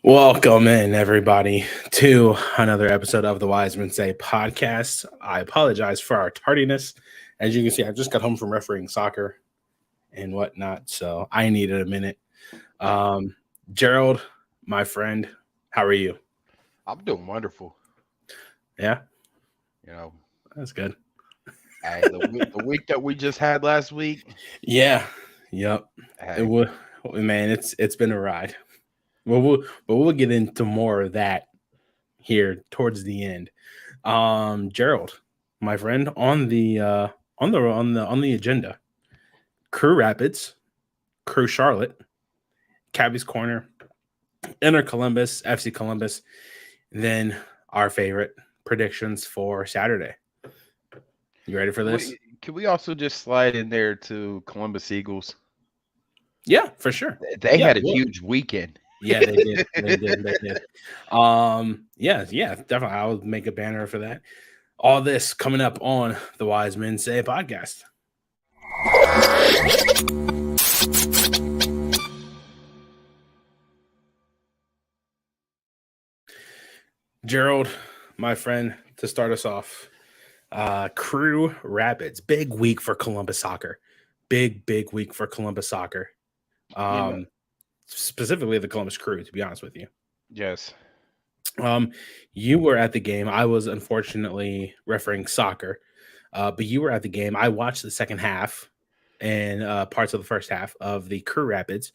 Welcome in, everybody, to another episode of the Wise Men Say podcast. I apologize for our tardiness. As you can see, I just got home from refereeing soccer and whatnot, so I needed a minute. Um, Gerald, my friend, how are you? I'm doing wonderful. Yeah, You know, that's good. the week that we just had last week. Yeah, yep. It Hey, will, man. It's been a ride. We'll get into more of that here towards the end. Gerald, my friend, on the agenda, Crew Rapids, Crew Charlotte, Cabby's Corner, Inter Columbus, FC Columbus, then our favorite predictions for Saturday. You ready for can this? we also just slide in there to Columbus Eagles? Yeah, for sure. They Yeah, had a well, huge weekend. yeah, they did. They did. They did. Yeah, definitely. I'll make a banner for that. All this coming up on the Wise Men Say podcast. Gerald, my friend, to start us off, Crew Rapids, big week for Columbus soccer. Big week for Columbus soccer. You know, Um, Specifically the Columbus Crew, to be honest with you. yes. Um, you were at the game. I was unfortunately refereeing soccer, but you were at the game. I watched the second half and parts of the first half of the Crew Rapids.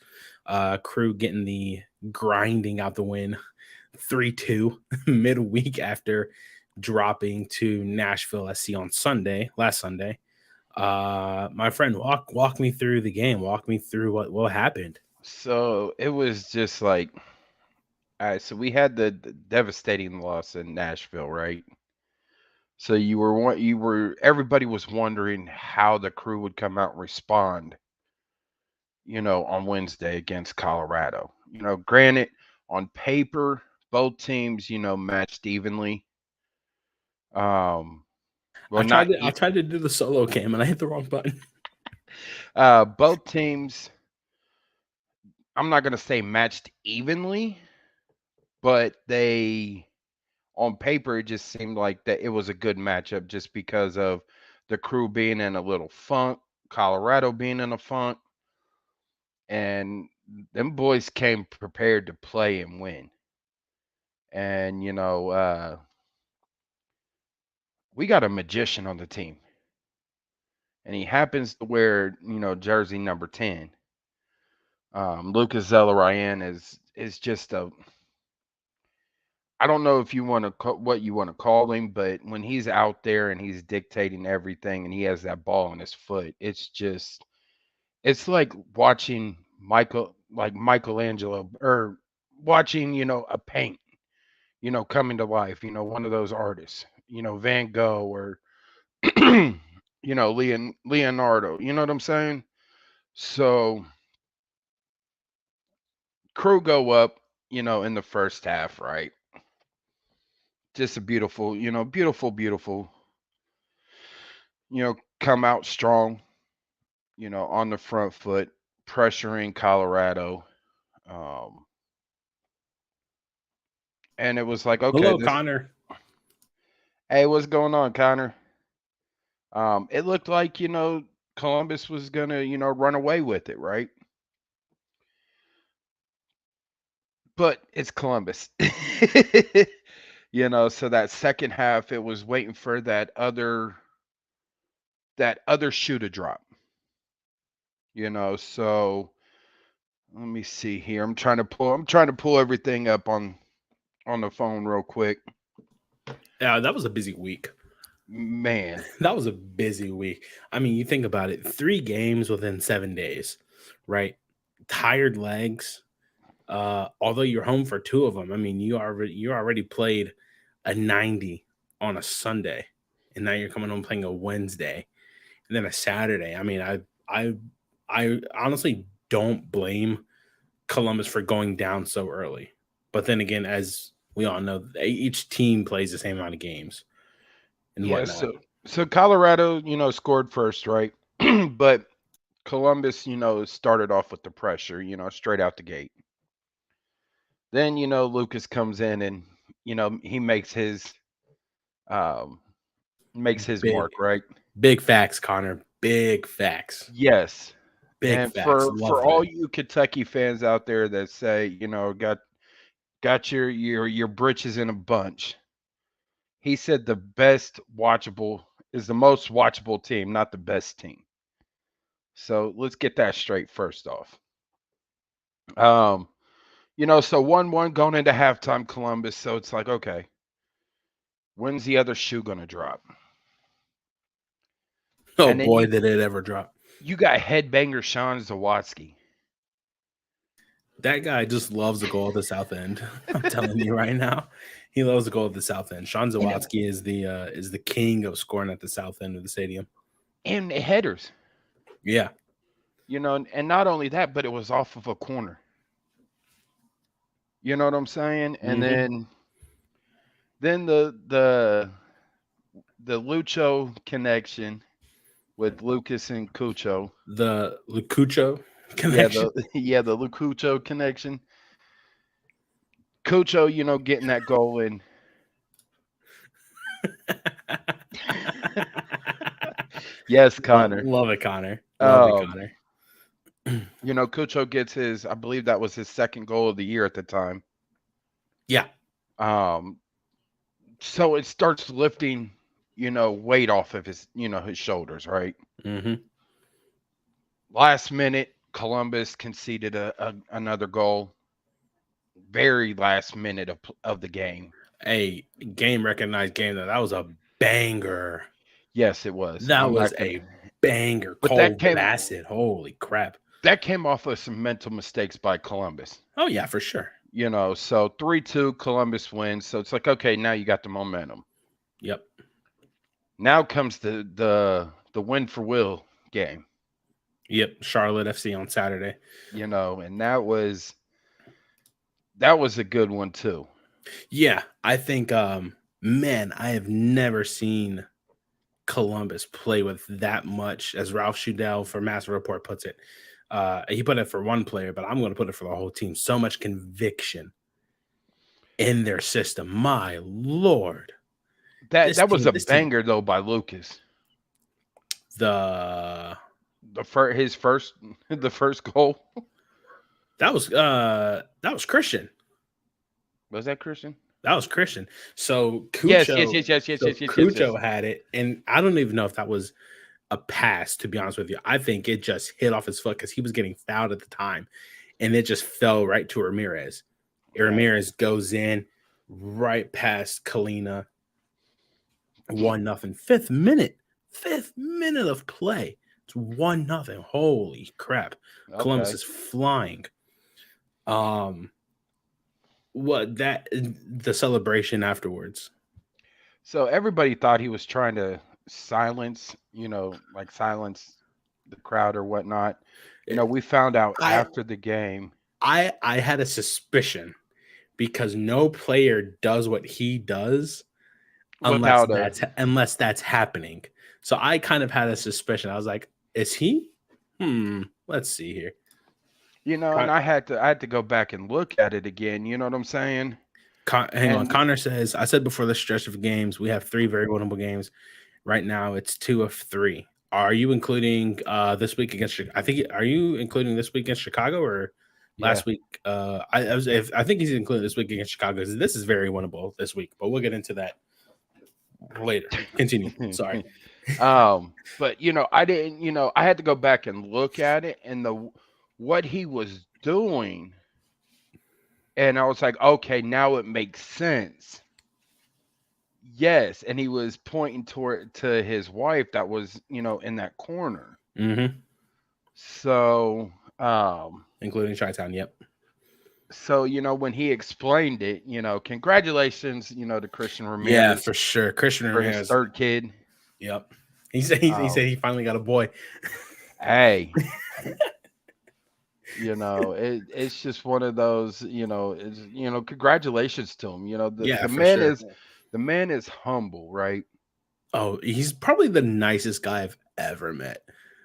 Crew getting the grinding out the win 3-2 midweek after dropping to Nashville SC on last Sunday. My friend, walk me through the game. Walk me through what happened. So it was just like, all right. So we had the devastating loss in Nashville, right? So everybody was wondering how the Crew would come out and respond, on Wednesday against Colorado. Granted, on paper, both teams, matched evenly. Um, well, not I e- tried to do the solo cam and I hit the wrong button. both teams. I'm not gonna say matched evenly, but on paper, it just seemed like that it was a good matchup just because of the Crew being in a little funk, Colorado being in a funk, and them boys came prepared to play and win. And we got a magician on the team, and he happens to wear jersey number 10. Lucas Zelarayan is just a, I don't know if you want to what you want to call him, but when he's out there and he's dictating everything and he has that ball in his foot, it's like watching Michelangelo, or watching a paint coming to life. One of those artists, Van Gogh, or Leonardo. You know what I'm saying? So Crew go up, in the first half, right? Just a beautiful, beautiful, come out strong, on the front foot, pressuring Colorado. Um, and it was like, okay, Hello, Connor. hey, what's going on, Connor? It looked like, Columbus was gonna, run away with it, right? But it's Columbus. So that second half, it was waiting for that other shoe to drop. So let me see here. I'm trying to pull everything up on the phone real quick. Yeah, that was a busy week. Man, That was a busy week. I mean, you think about it, 3 games within 7 days, right? Tired legs. Although you're home for 2 of them, I mean, you already played a 90 on a Sunday, and now you're coming home playing a Wednesday and then a Saturday. I mean, I honestly don't blame Columbus for going down so early. But then again, as we all know, each team plays the same amount of games and yeah. whatnot. So Colorado, scored first, right? But Columbus, started off with the pressure, straight out the gate. Then Lucas comes in and he um makes his Big, mark, right? big facts, Connor. Big facts. Yes. Big And facts. for Love all that. you Kentucky fans out there that say, got your britches in a bunch. He said the best watchable is the most watchable team, not the best team. So let's get that straight first off. Um, so 1-1 going into halftime, Columbus. So it's like, okay, when's the other shoe gonna drop? Oh And then boy, did it ever drop. you got headbanger Sean Zawatsky. That guy just loves the goal at the South End. I'm telling you right now, he loves the goal at the South End. Sean And Zawatsky is the king of scoring at the South End of the stadium. and headers. Yeah. And not only that, but it was off of a corner. You know what I'm saying? And Hmm. then the Lucho connection with Lucas and Cucho. The Lucucho Yeah, connection. the Lucucho connection. Cucho, getting that goal in. Yes, Connor. Love it, Connor. Love it, Um, Connor. Cucho gets I believe that was his second goal of the year at the time. Yeah. Um, so it starts lifting, weight off of his shoulders, right? Hmm. Last minute, Columbus conceded another goal. Very last minute of the game. A game recognized game that was a banger. Yes, it was. That I'm was not gonna. a banger. But Cole Bassett. Holy crap. that came off of some mental mistakes by Columbus. Oh yeah, for sure. So 3-2 Columbus wins. So it's like, okay, now you got the momentum. Yep. Now comes the win for Will game. Yep. Charlotte FC on Saturday. And that was a good one too. Yeah, I think man, I have never seen Columbus play with that much, as Ralph Shudell for Master Report puts it. He put it for one player, but I'm going to put it for the whole team. So much conviction in their system. My Lord. That was a This team, banger though by Lucas. the His first the first goal. that was Christian. Was that Christian? That was Christian. So Yes, Cucho had it, and I don't even know if that was a pass, to be honest with you. I think it just hit off his foot because he was getting fouled at the time, and it just fell right to Ramirez. Right. Ramirez goes in right past Kalina. 1-0. Fifth minute of play. It's 1-0. Holy crap. Okay. Columbus is flying. The celebration afterwards. So everybody thought he was trying to silence the crowd or whatnot. We found out after the game. I had a suspicion because no player does what he does unless that's happening. So I kind of had a suspicion. I was like, is he? Let's see here. And I had to go back and look at it again. You know what I'm saying? Hang on. Connor says, I said before the stretch of games, we have 3 very winnable games. Right now, it's 2 of 3. Are you including this week against? Are you including this week against Chicago or last week? I think he's including this week against Chicago. This is very winnable this week, but we'll get into that later. Continue. Sorry. But I didn't. I had to go back and look at it and what he was doing, and I was like, okay, now it makes sense. Yes, and he was pointing to his wife that was, in that corner. Mm-hmm. So, including Chi-Town, yep. So, when he explained it, congratulations, to Christian Ramirez. Yeah, for sure. Christian Ramirez, his third kid. Yep. He said he finally got a boy. Hey. It's just one of those, congratulations to him. The man is humble, right? Oh, he's probably the nicest guy I've ever met.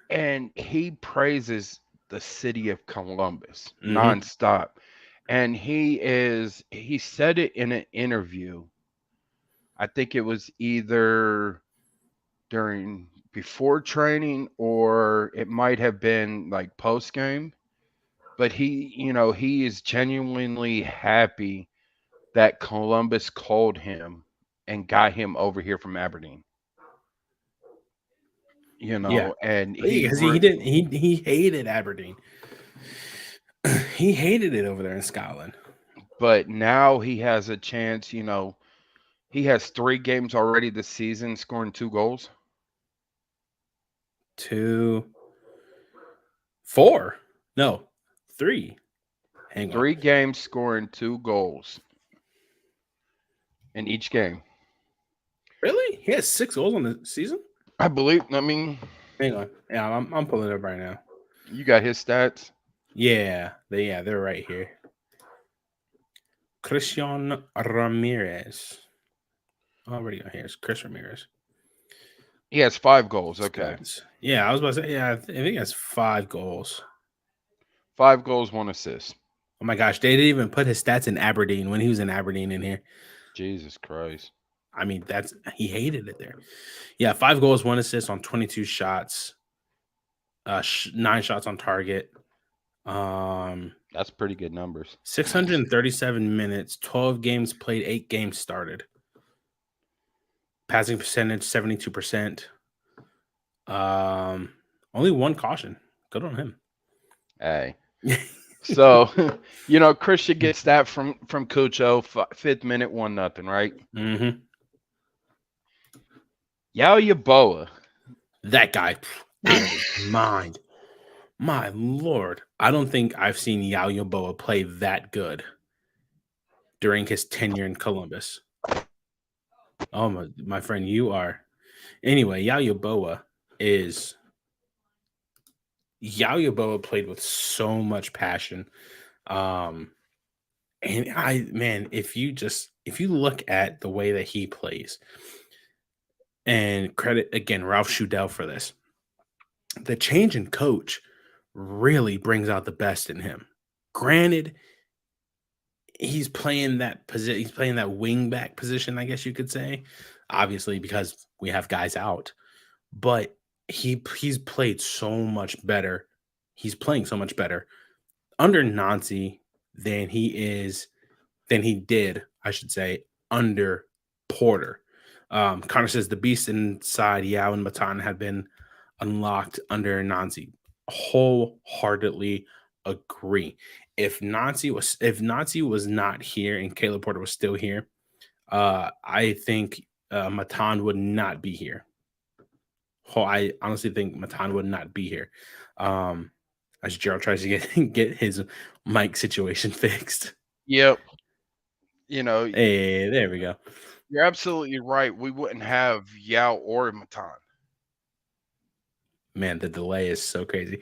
And he praises the city of Columbus nonstop. And he said it in an interview. I think it was either before training or it might have been like post game. But he is genuinely happy that Columbus called him and got him over here from Aberdeen. Yeah, And because he didn't he hated Aberdeen. He hated it over there in Scotland. but now he has a chance. He has 3 games already this season, scoring 2 goals. 2, 4, no, 3. Hang on. 3 games scoring 2 goals in each game. Really? He has 6 goals on the season? I believe. I mean, Hang on. Yeah, I'm pulling it up right now. you got his stats. Yeah, they're right here. Christian Ramirez. Already on here. It's Chris Ramirez. He has 5 goals. Okay. Stats. Yeah, I was about to say, yeah, I think he has 5 goals. 5 goals, 1 assist. Oh my gosh, they didn't even put his stats in Aberdeen when he was in Aberdeen in here. Jesus Christ. I mean, he hated it there. Yeah, 5 goals, 1 assist on 22 shots. 9 shots on target. That's pretty good numbers. 637 minutes, 12 games played, 8 games started. Passing percentage 72%. Only 1 caution. Good on him. Hey. So, Christian gets that from Cucho, 5th minute, 1-0, right? Mm-hmm. Yao Yeboah. That guy, out of his mind. My Lord. I don't think I've seen Yao Yeboah play that good during his tenure in Columbus. Oh, my friend, you are. Anyway, Yao Yeboah played with so much passion. And if you look at the way that he plays, and credit again Ralph Schudel for this, the change in coach really brings out the best in him. Granted, he's playing that position. He's playing that wing back position, I guess you could say, obviously because we have guys out. But he's played so much better. He's playing so much better under Nancy than he did, I should say, under Porter. Connor says the beast inside Yao and Matan have been unlocked under Nancy. Wholeheartedly agree. If Nancy was not here and Caleb Porter was still here, I think Matan would not be here. I honestly think Matan would not be here. As Gerald tries to get his mic situation fixed. Yep. Hey, there we go. You're absolutely right. We wouldn't have Yao or Matan. Man, the delay is so crazy.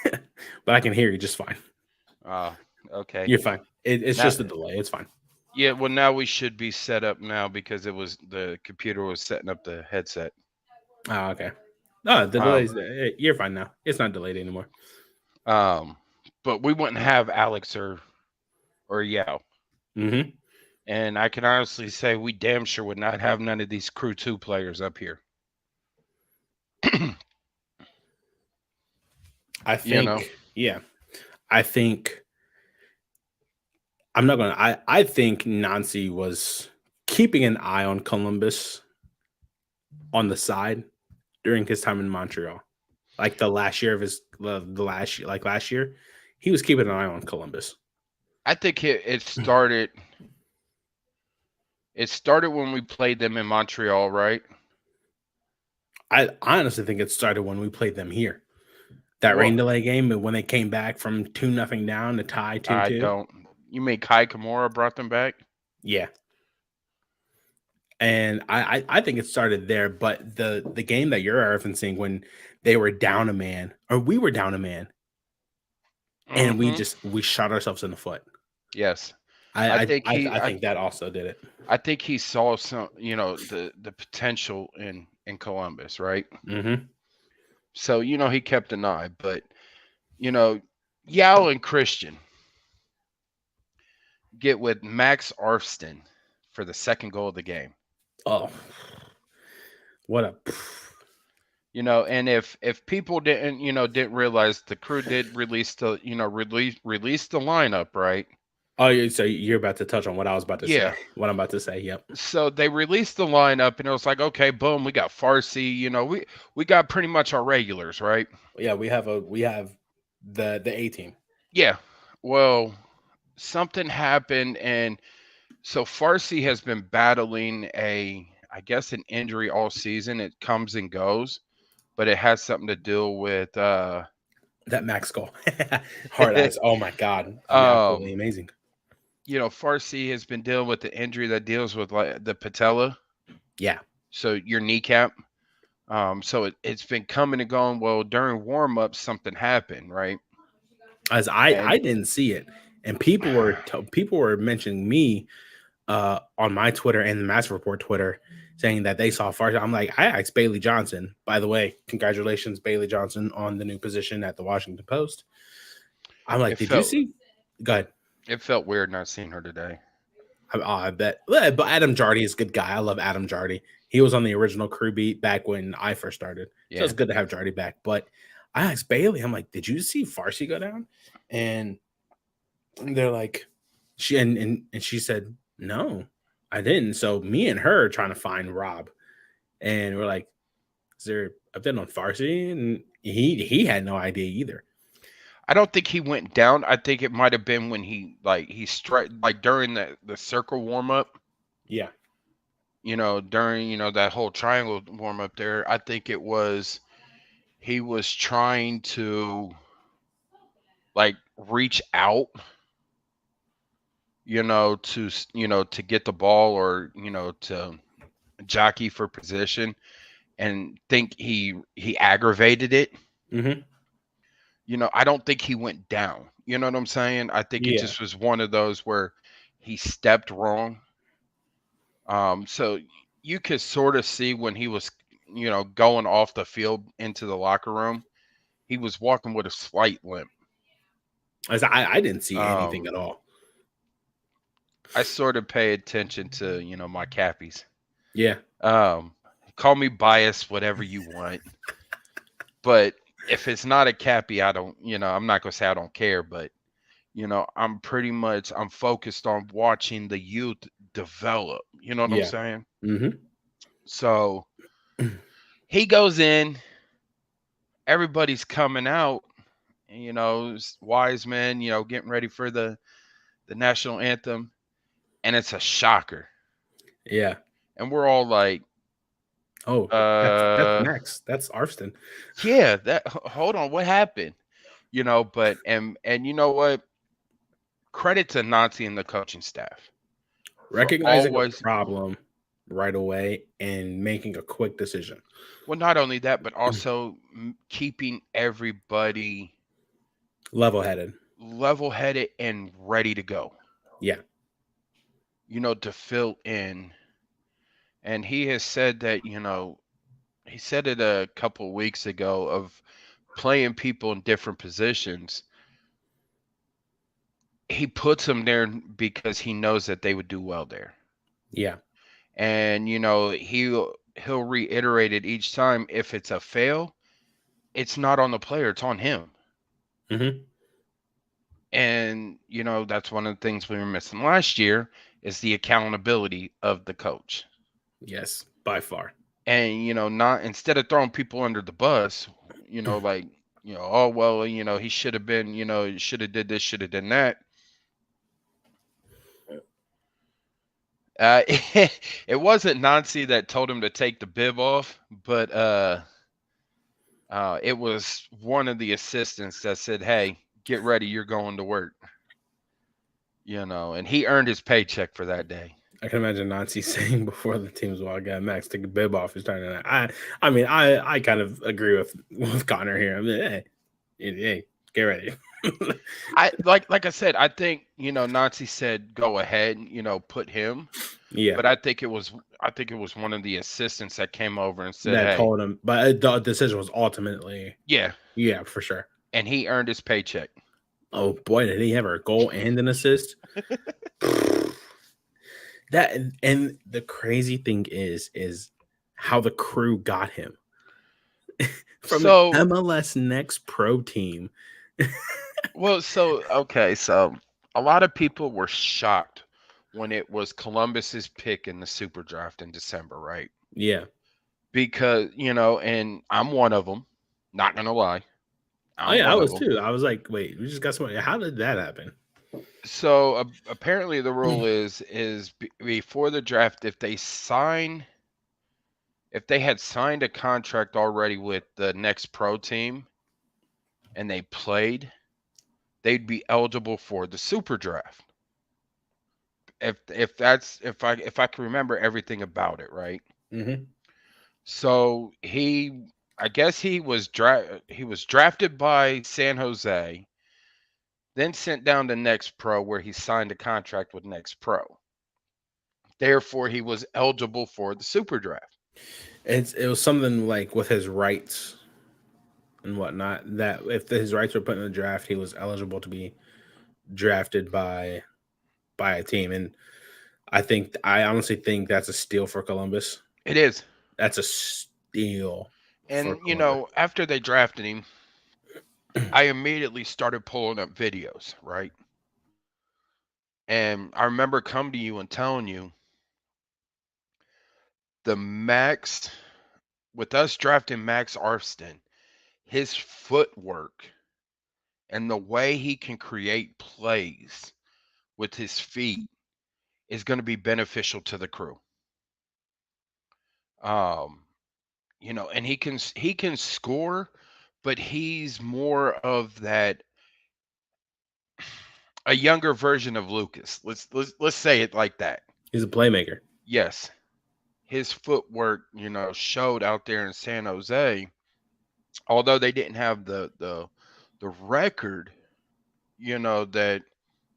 But I can hear you just fine. Okay. You're fine. It's just a delay. It's fine. Yeah, well, now we should be set up now because the computer was setting up the headset. Oh, okay. No, the delay's you're fine now. It's not delayed anymore. But we wouldn't have Alex or Yao. Mm-hmm. And I can honestly say we damn sure would not have none of these Crew 2 players up here. I think, yeah. I think I think Nancy was keeping an eye on Columbus on the side during his time in Montreal. Like the last year, he was keeping an eye on Columbus. I think it started. It started when we played them in Montreal, right? I honestly think it started when we played them here. That rain delay game, when they came back from 2-0 down to tie 2-2. I don't. You mean Kai Kamura brought them back? Yeah. And I think it started there, but the game that you're referencing when they were down a man, or we were down a man, and we shot ourselves in the foot. Yes. I think that also did it. I think he saw some, the potential in Columbus, right? Mm-hmm. So, he kept an eye, but, Yao and Christian, get with Max Arfston for the second goal of the game. Oh, what a And if people didn't realize, the Crew did release the release the lineup, right? Oh, so you're about to touch on what I was about to Yeah. say. What I'm about to say. Yep. So they released the lineup, and it was like, okay, boom, we got Farsi. We got pretty much our regulars, right? Yeah, we have the A team. Yeah. Well, something happened, and so Farsi has been battling I guess, an injury all season. It comes and goes, but it has something to do with That Max goal, hard eyes. Oh my god, absolutely amazing. Farsi has been dealing with the injury that deals with like the patella. Yeah. So your kneecap. So it's been coming and going. Well, during warm up, something happened, right? As I didn't see it, and people were mentioning me on my Twitter and the Master Report Twitter, saying that they saw Farsi. I'm like, I asked Bailey Johnson. By the way, congratulations, Bailey Johnson, on the new position at the Washington Post. I'm like, did you see? Go ahead. It felt weird not seeing her today. I bet. But Adam Jardy is a good guy. I love Adam Jardy. He was on the original Crew beat back when I first started. Yeah. So it's good to have Jardy back. But I asked Bailey, I'm like, did you see Farsi go down? And they're like, she said, no, I didn't. So me and her are trying to find Rob. And we're like, is there a update on Farsi? And he had no idea either. I don't think he went down. I think it might have been when he struck during the circle warm up. Yeah. During that whole triangle warm up there, I think it was he was trying to reach out, to get the ball, or to jockey for position, and think he aggravated it. Mm-hmm. I don't think he went down. You know what I'm saying? I think it just was one of those where he stepped wrong. So you could sort of see when he was, going off the field into the locker room, he was walking with a slight limp. I didn't see anything at all. I sort of pay attention to, my Cappies. Yeah. Call me biased, whatever you want. But if it's not a Cappy, I don't, I'm not going to say I don't care, but, I'm focused on watching the youth develop. You know what I'm saying? Mm-hmm. So he goes in, everybody's coming out, Wiseman, getting ready for the national anthem, and it's a shocker. Yeah. And we're all like, oh, that's Max. That's Arfston. Yeah, hold on, what happened? But and you know what? Credit to Nancy and the coaching staff. Recognizing a problem right away and making a quick decision. Well, not only that, but also keeping everybody level-headed and ready to go. Yeah. To fill in. And he has said that, he said it a couple of weeks ago of playing people in different positions. He puts them there because he knows that they would do well there. Yeah. And, he'll reiterate it each time. If it's a fail, it's not on the player, it's on him. Mm-hmm. And, that's one of the things we were missing last year is the accountability of the coach. Yes, by far. And, not instead of throwing people under the bus, oh, well, he should have been, should have did this, should have done that. It wasn't Nancy that told him to take the bib off, but it was one of the assistants that said, hey, get ready, you're going to work. And he earned his paycheck for that day. I can imagine Nancy saying before the team's walk out, Max, take the bib off. He's trying to. I kind of agree with Connor here. I mean, hey, get ready. I like I said, I think Nancy said go ahead, put him. Yeah. But I think it was one of the assistants that came over and said that told him. But the decision was ultimately yeah, for sure. And he earned his paycheck. Oh boy, did he have a goal and an assist? That and the crazy thing is how the Crew got him from an So, MLS Next Pro team. okay, so a lot of people were shocked when it was Columbus's pick in the Super Draft in December, right? Yeah. Because, and I'm one of them, not gonna lie. Oh I'm yeah, I one of was them. too. I was like, wait, we just got somebody. How did that happen? So, apparently the rule is before the draft, if they had signed a contract already with the next pro team and they played, they'd be eligible for the super draft. If I can remember everything about it, right? Mm-hmm. So I guess he was drafted by San Jose, then sent down to Next Pro where he signed a contract with Next Pro. Therefore, he was eligible for the super draft. It was something like with his rights and whatnot, that if his rights were put in the draft, he was eligible to be drafted by a team. And I honestly think that's a steal for Columbus. It is. That's a steal for And Columbus. after they drafted him, I immediately started pulling up videos, right? And I remember coming to you and telling you the Max, with us drafting Max Arston, his footwork and the way he can create plays with his feet is going to be beneficial to the Crew. Um, and he can score, but he's more of that a younger version of Lucas. Let's say it like that. He's a playmaker. Yes, his footwork, showed out there in San Jose. Although they didn't have the record, that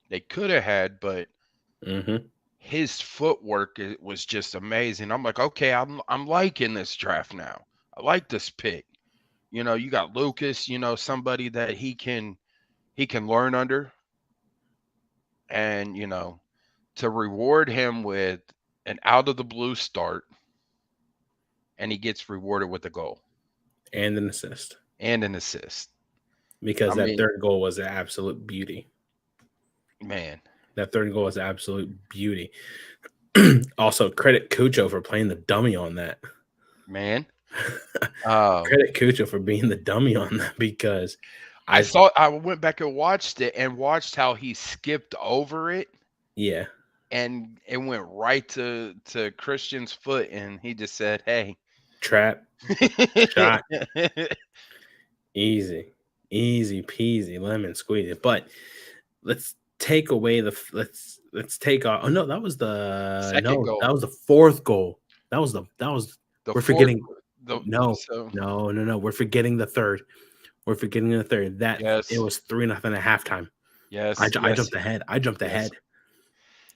they could have had, but Mm-hmm. his footwork was just amazing. I'm like, okay, I'm liking this draft now. I like this pick. You got Lucas, somebody that he can learn under, and to reward him with an out of the blue start, and he gets rewarded with a goal And an assist. and an assist. Because I that mean, third goal was an absolute beauty. man, That third goal was an absolute beauty. Also, credit Cucho for playing the dummy on that. man. Um, Credit Cucho for being the dummy on that because I I saw. I went back and watched it and watched how he skipped over it, yeah, and it went right to Christian's foot, and he just said, "Hey." trap shot, easy, easy peasy, lemon squeezy. But let's take away the let's take off. Oh no, Second goal. that was the fourth goal. That was The we're fourth. forgetting. The No, so no. We're forgetting the third. We're forgetting the third. That it yes, was 3-0 at halftime. yes, I yes, jumped ahead. I jumped yes, ahead.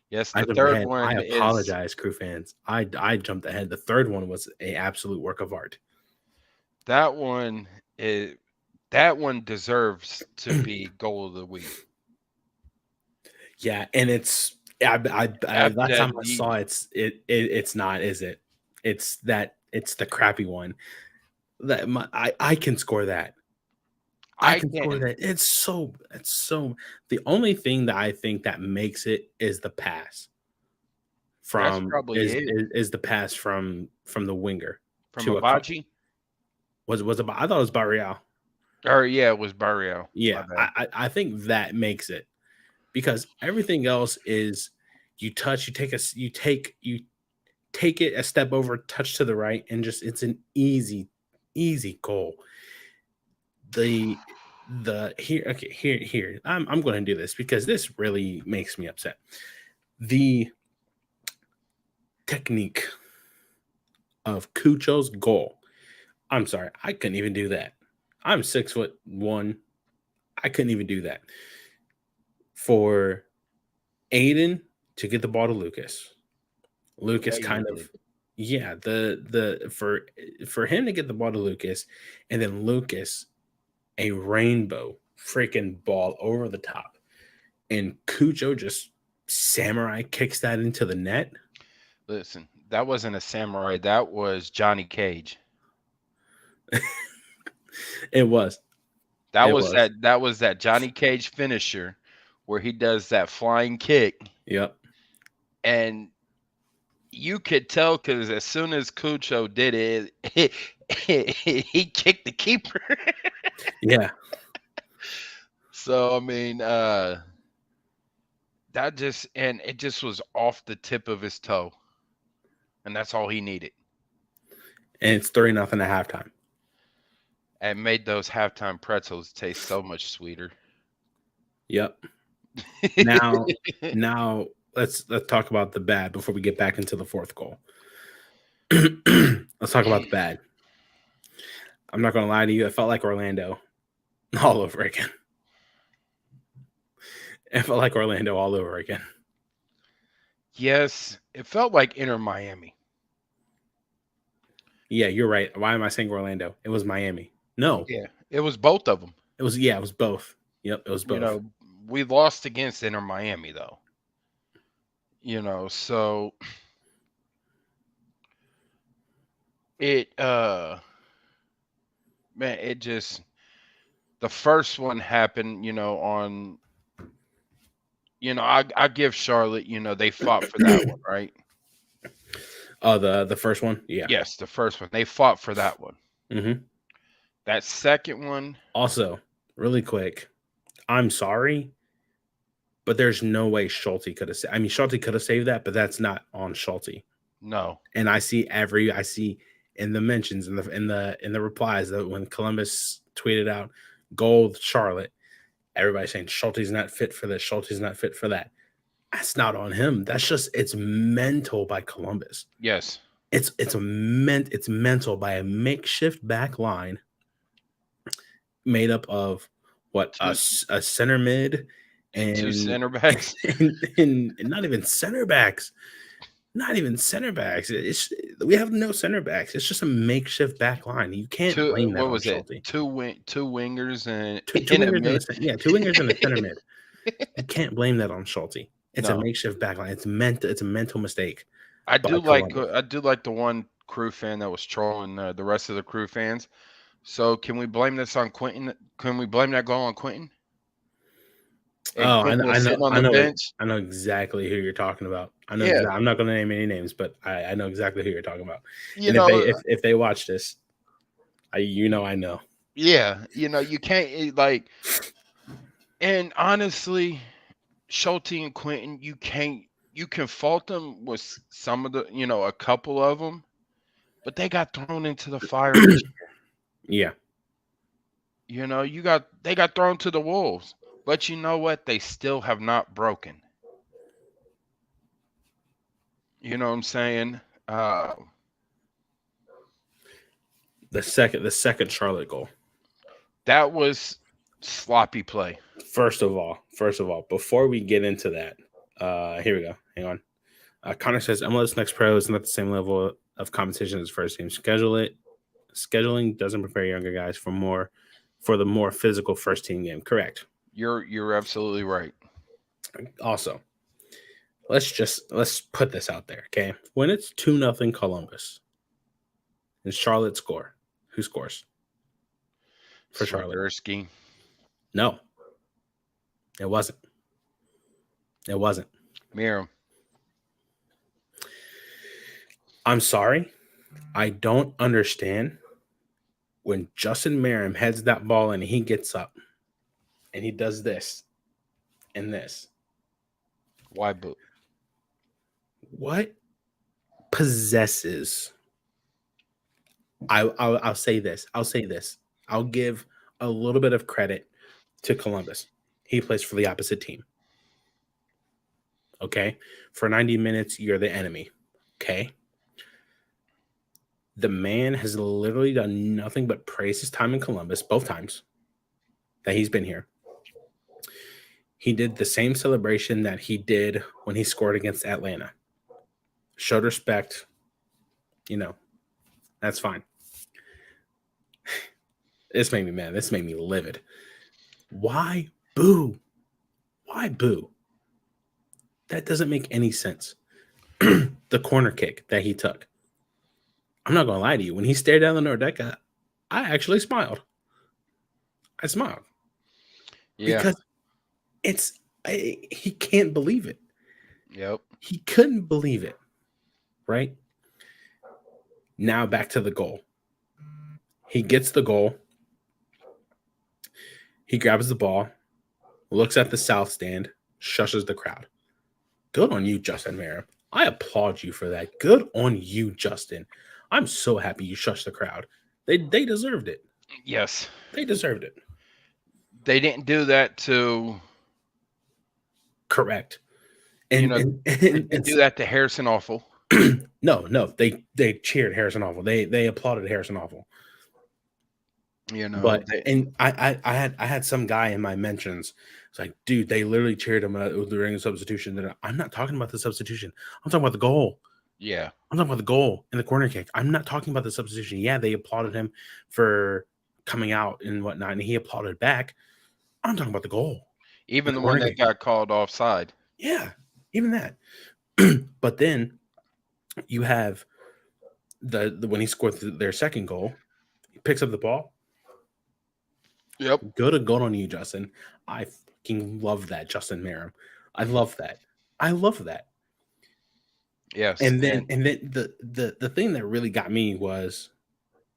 yes. I The jumped third ahead. I one is apologize, Crew fans. I jumped ahead. The third one was a absolute work of art. that one. Is that one deserves to be goal of the week. Yeah, and it's After last that, time I saw it's not, is it? It's the crappy one. I can score that. I I can score can. that. It's so the only thing that I think that makes it is the pass That's from probably it is the pass from the winger from to a cup. Abaji. Was about I thought it was Barreal. Or yeah, it was Barrio. My Yeah, bad. I think that makes it because everything else is you touch, you take it a step over, touch to the right, and just it's an easy goal. The here okay here I'm going to do this because this really makes me upset. The technique of Cucho's goal. I'm sorry, I couldn't even do that. I'm 6'1". I couldn't even do that. For Aiden to get the ball to Lucas. Yeah, Lucas you kind did. of yeah, the for him to get the ball to Lucas and then Lucas a rainbow freaking ball over the top. And Cucho just Samurai kicks that into the net. Listen, that wasn't a samurai. That was Johnny Cage. It was. That It was was. that Johnny Cage finisher where he does that flying kick, Yep. and you could tell because as soon as Cucho did it, he kicked the keeper. Yeah. So I mean, that just and it just was off the tip of his toe, and that's all he needed. And it's 3-0 at halftime. And made those halftime pretzels taste so much sweeter. Yep. Now let's talk about the bad before we get back into the fourth goal. Let's talk about the bad. I'm not gonna lie to you, it felt like Orlando all over again. It felt like Orlando all over again. Yes, it felt like Inter Miami. Yeah, you're right. Why am I saying Orlando? It was Miami. No, Yeah, it was both of them. it was both. Yep, it was both. You know, we lost against Inter Miami though. You know, so it man, it just the first one happened, on I give Charlotte, they fought for that one, right? Oh, the first one? Yeah. Yes, the first one. They fought for that one. Mm-hmm. That second one. Also, really quick, I'm sorry, but there's no way Schulte could have. I mean, Schulte could have saved that, but that's not on Schulte. No. And I see in the mentions in the replies that when Columbus tweeted out goal Charlotte, everybody saying Schulte's not fit for this, Schulte's not fit for that. That's not on him. That's just it's mental by Columbus. Yes. It's mental by a makeshift back line made up of what a center mid and 2 center backs and not even center backs. Not even center backs. We have no center backs. It's just a makeshift back line. You can't blame that on Schulte. Two wingers and two wingers two wingers and a center mid. You can't blame that on Schulte. It's a makeshift back line. It's a mental mistake. I do like the one Crew fan that was trolling the rest of the Crew fans. So can we blame this on Quentin? Can we blame that goal on Quentin? Oh, I know exactly who you're talking about. I know. I'm not going to name any names, but I know exactly who you're talking about. If they watch this, I know. Yeah, you can't and honestly, Schulte and Quentin, you can fault them with some of the, a couple of them, but they got thrown into the fire this year. Yeah. They got thrown to the wolves. But you know what? They still have not broken. You know what I'm saying? The second Charlotte goal. That was sloppy play. First of all, before we get into that, here we go. Hang on. Connor says MLS Next Pro is not the same level of competition as first team. Scheduling doesn't prepare younger guys for the more physical first team game. Correct. You're absolutely right. Also, let's put this out there, okay? When it's 2-0 Columbus and Charlotte score, who scores for Charlotte? Swiderski. No, it wasn't. It wasn't. Miriam. I'm sorry. I don't understand when Justin Merrim heads that ball and he gets up and he does this and this. Why boo? What possesses? I'll say this. I'll give a little bit of credit to Columbus. He plays for the opposite team. Okay? For 90 minutes, you're the enemy. Okay? The man has literally done nothing but praise his time in Columbus, both times that he's been here. He did the same celebration that he did when he scored against Atlanta. Showed respect. That's fine. This made me mad. This made me livid. Why boo? Why boo? That doesn't make any sense. The corner kick that he took. I'm not gonna lie to you. When he stared down the Nordecke, I actually smiled. I smiled Yeah. because he can't believe it. Yep. He couldn't believe it. Right? Now back to the goal. He gets the goal. He grabs the ball, looks at the south stand, shushes the crowd. Good on you, Justin Meram. I applaud you for that. Good on you, Justin. I'm so happy you shushed the crowd. They deserved it. Yes. They deserved it. They didn't do that to Correct. you And know they didn't do that to Harrison Awful. no, they cheered Harrison Awful. They applauded Harrison Awful. You know, But and I had some guy in my mentions. It's like, dude, they literally cheered him during the substitution. That I'm not talking about the substitution. I'm talking about the goal. yeah. I'm talking about the goal and the corner kick. I'm not talking about the substitution. Yeah, they applauded him for coming out and whatnot, and he applauded back. I'm talking about the goal. Even The the one corner that kick. got called offside. Yeah, even that. But then you have the when he scored their second goal, he picks up the ball. Yep. Good on you, Justin. I fucking love that, Justin Meram. I love that. I love that. Yes. And then the thing that really got me was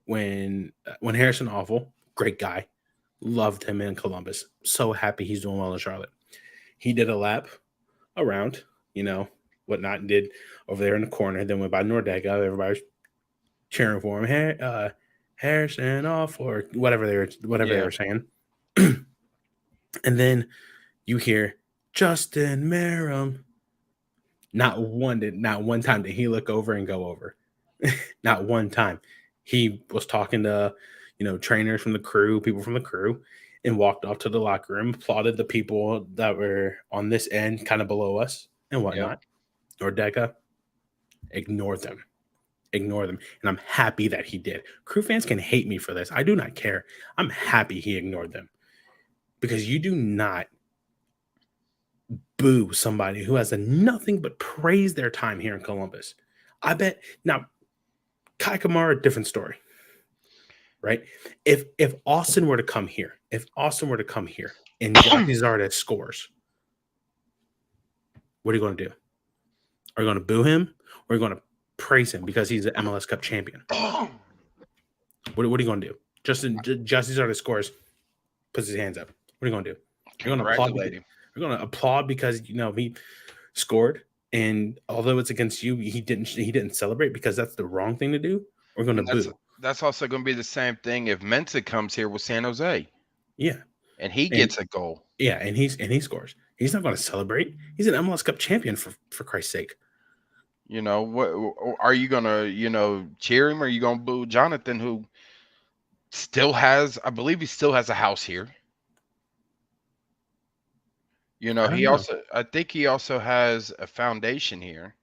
when Harrison Awful, great guy, loved him in Columbus. So happy he's doing well in Charlotte. He did a lap around, whatnot, and did over there in the corner. Then went by Nordecke. Everybody was cheering for him. Harrison Awful, or whatever they were saying. And then you hear Justin Meram. Not one time did he look over and go over. Not one time. He was talking to, trainers from the crew, people from the crew, and walked off to the locker room, applauded the people that were on this end, kind of below us and whatnot. Nordecke ignored them. And I'm happy that he did. Crew fans can hate me for this. I do not care. I'm happy he ignored them. Because you do not boo somebody who has done nothing but praise their time here in Columbus. I bet now Kai Kamara, different story, right? If Austin were to come here, and Jocky Zardes scores, what are you going to do? Are you going to boo him, or are you going to praise him because he's an MLS Cup champion? What are you going to do? Jocky Zardes scores, puts his hands up. What are you going to do? You're going to applaud him. You're going to applaud because he scored, and although it's against you, he didn't celebrate because that's the wrong thing to do. We're going to boo. That's also going to be the same thing if Mensah comes here with San Jose. Yeah, and he gets a goal. Yeah, and he scores. He's not going to celebrate. He's an MLS Cup champion for Christ's sake. What are you going to cheer him, or are you going to boo Jonathan, who still has, I believe he still has a house here. I think he also has a foundation here.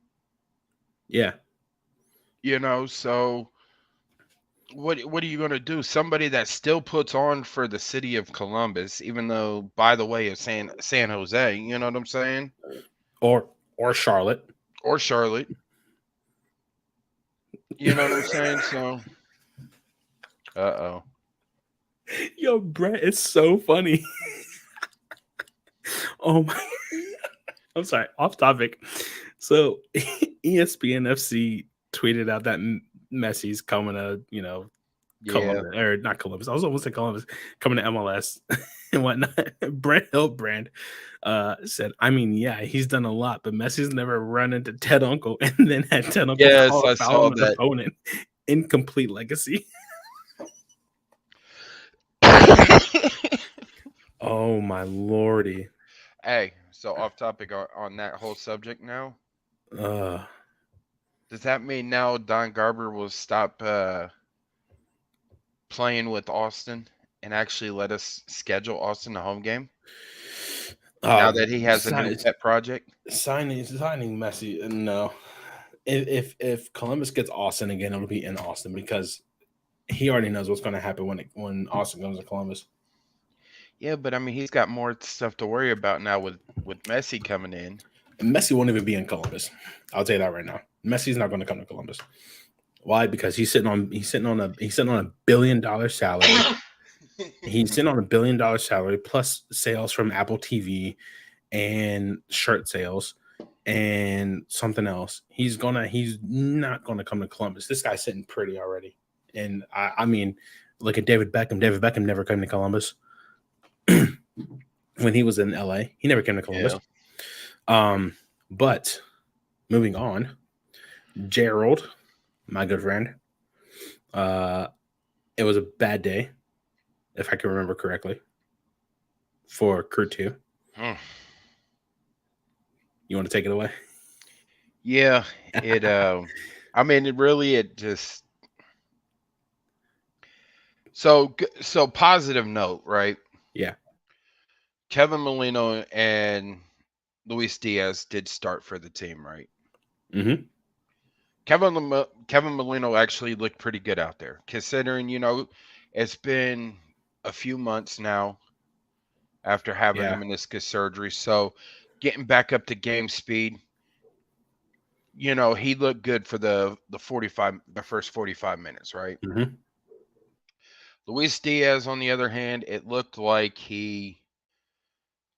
Yeah. So what are you going to do? Somebody that still puts on for the city of Columbus, even though, by the way, of San Jose, you know what I'm saying? Or Charlotte. Or Charlotte. You know what I'm saying? So, Yo, Brett, it's so funny. Oh my! I'm sorry, off topic. So ESPN FC tweeted out that Messi's coming to, Columbus, or not Columbus. I was almost at Columbus, coming to MLS and whatnot. Brent Hildebrand said, he's done a lot, but Messi's never run into Ted Uncle and then had Ted Uncle foul his opponent. Incomplete legacy. Oh my lordy. Hey, so off topic on that whole subject now. Does that mean now Don Garber will stop playing with Austin and actually let us schedule Austin a home game? Now that he has a new pet project? Signing Messi, no. If Columbus gets Austin again, it'll be in Austin because he already knows what's going to happen when Austin comes to Columbus. Yeah, but he's got more stuff to worry about now with Messi coming in. Messi won't even be in Columbus. I'll tell you that right now. Messi's not going to come to Columbus. Why? Because he's sitting on a $1 billion salary. He's sitting on $1 billion salary plus sales from Apple TV and shirt sales and something else. He's not gonna come to Columbus. This guy's sitting pretty already. And I mean, look at David Beckham. David Beckham never came to Columbus. When he was in LA, he never came to Columbus. Yeah. But moving on, Gerald, my good friend, it was a bad day, if I can remember correctly, for Crew 2. You want to take it away? Yeah, it I mean it just so positive note, right? Yeah. Kevin Molino and Luis Diaz did start for the team, right? Mm-hmm. Kevin Molino actually looked pretty good out there, considering, it's been a few months now after having the meniscus surgery. So getting back up to game speed, he looked good for the first 45 minutes, right? Mm-hmm. Luis Diaz, on the other hand, it looked like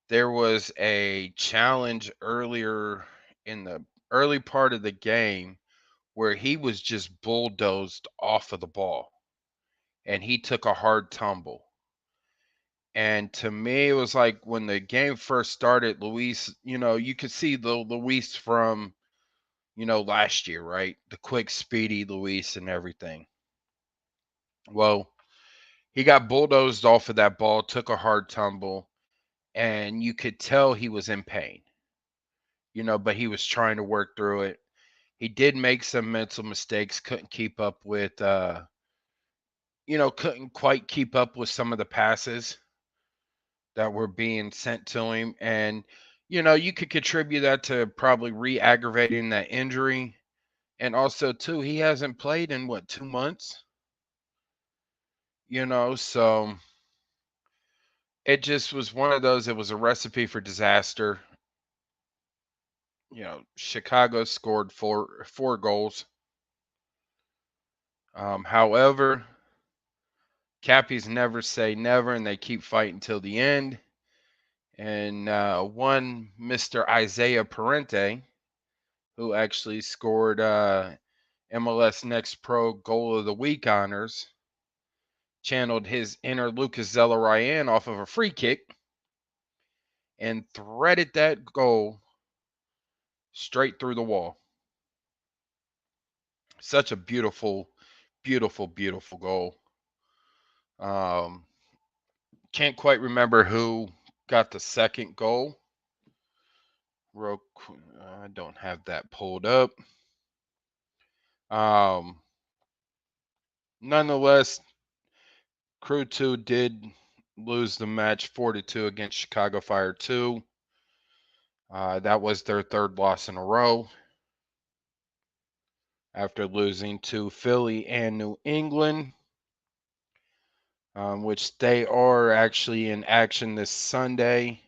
there was a challenge earlier in the early part of the game where he was just bulldozed off of the ball and he took a hard tumble. And to me, it was like when the game first started, Luis, you could see the Luis from, last year, right? The quick, speedy Luis and everything. Well, he got bulldozed off of that ball, took a hard tumble, and you could tell he was in pain, but he was trying to work through it. He did make some mental mistakes, couldn't keep up with, couldn't quite keep up with some of the passes that were being sent to him. And, you could contribute that to probably re-aggravating that injury. And also, too, he hasn't played in 2 months? So it just was one of those, it was a recipe for disaster. Chicago scored four goals. However, Cappies never say never, and they keep fighting till the end. And one Mr. Isaiah Parente, who actually scored MLS Next Pro Goal of the Week honors, channeled his inner Lucas Zelarayan off of a free kick and threaded that goal straight through the wall. Such a beautiful, beautiful, beautiful goal. Can't quite remember who got the second goal. I don't have that pulled up. Nonetheless, Crew 2 did lose the match 4-2 against Chicago Fire 2. That was their third loss in a row after losing to Philly and New England, which they are actually in action this Sunday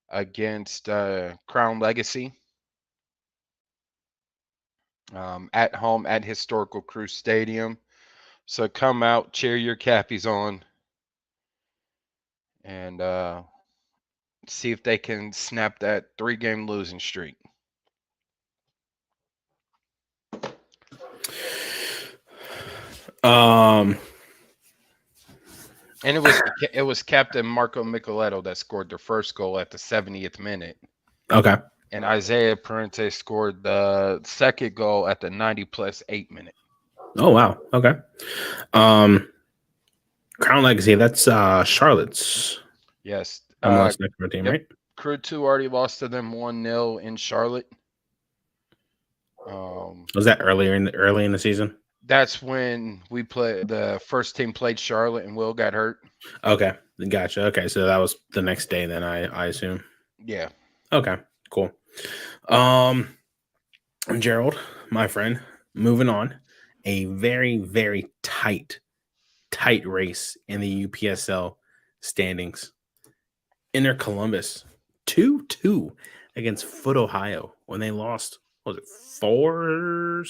against Crown Legacy. At home at Historical Crew Stadium. So come out, cheer your Cappies on, and see if they can snap that 3-game losing streak. And it was Captain Marco Micheletto that scored their first goal at the 70th minute. Okay. And Isaiah Parente scored the second goal at the 90+8 minute. Oh wow. Okay. Crown Legacy, that's Charlotte's. Yes. MLS Next Pro team, right? Crew 2 already lost to them 1-0 in Charlotte. Was that early in the season? That's when the first team played Charlotte and Will got hurt. Okay, gotcha. Okay, so that was the next day then, I assume. Yeah. Okay, cool. Gerald, my friend, moving on. A very, very tight race in the UPSL standings. Inter Columbus 2-2 against Foot Ohio when they lost. What was it 4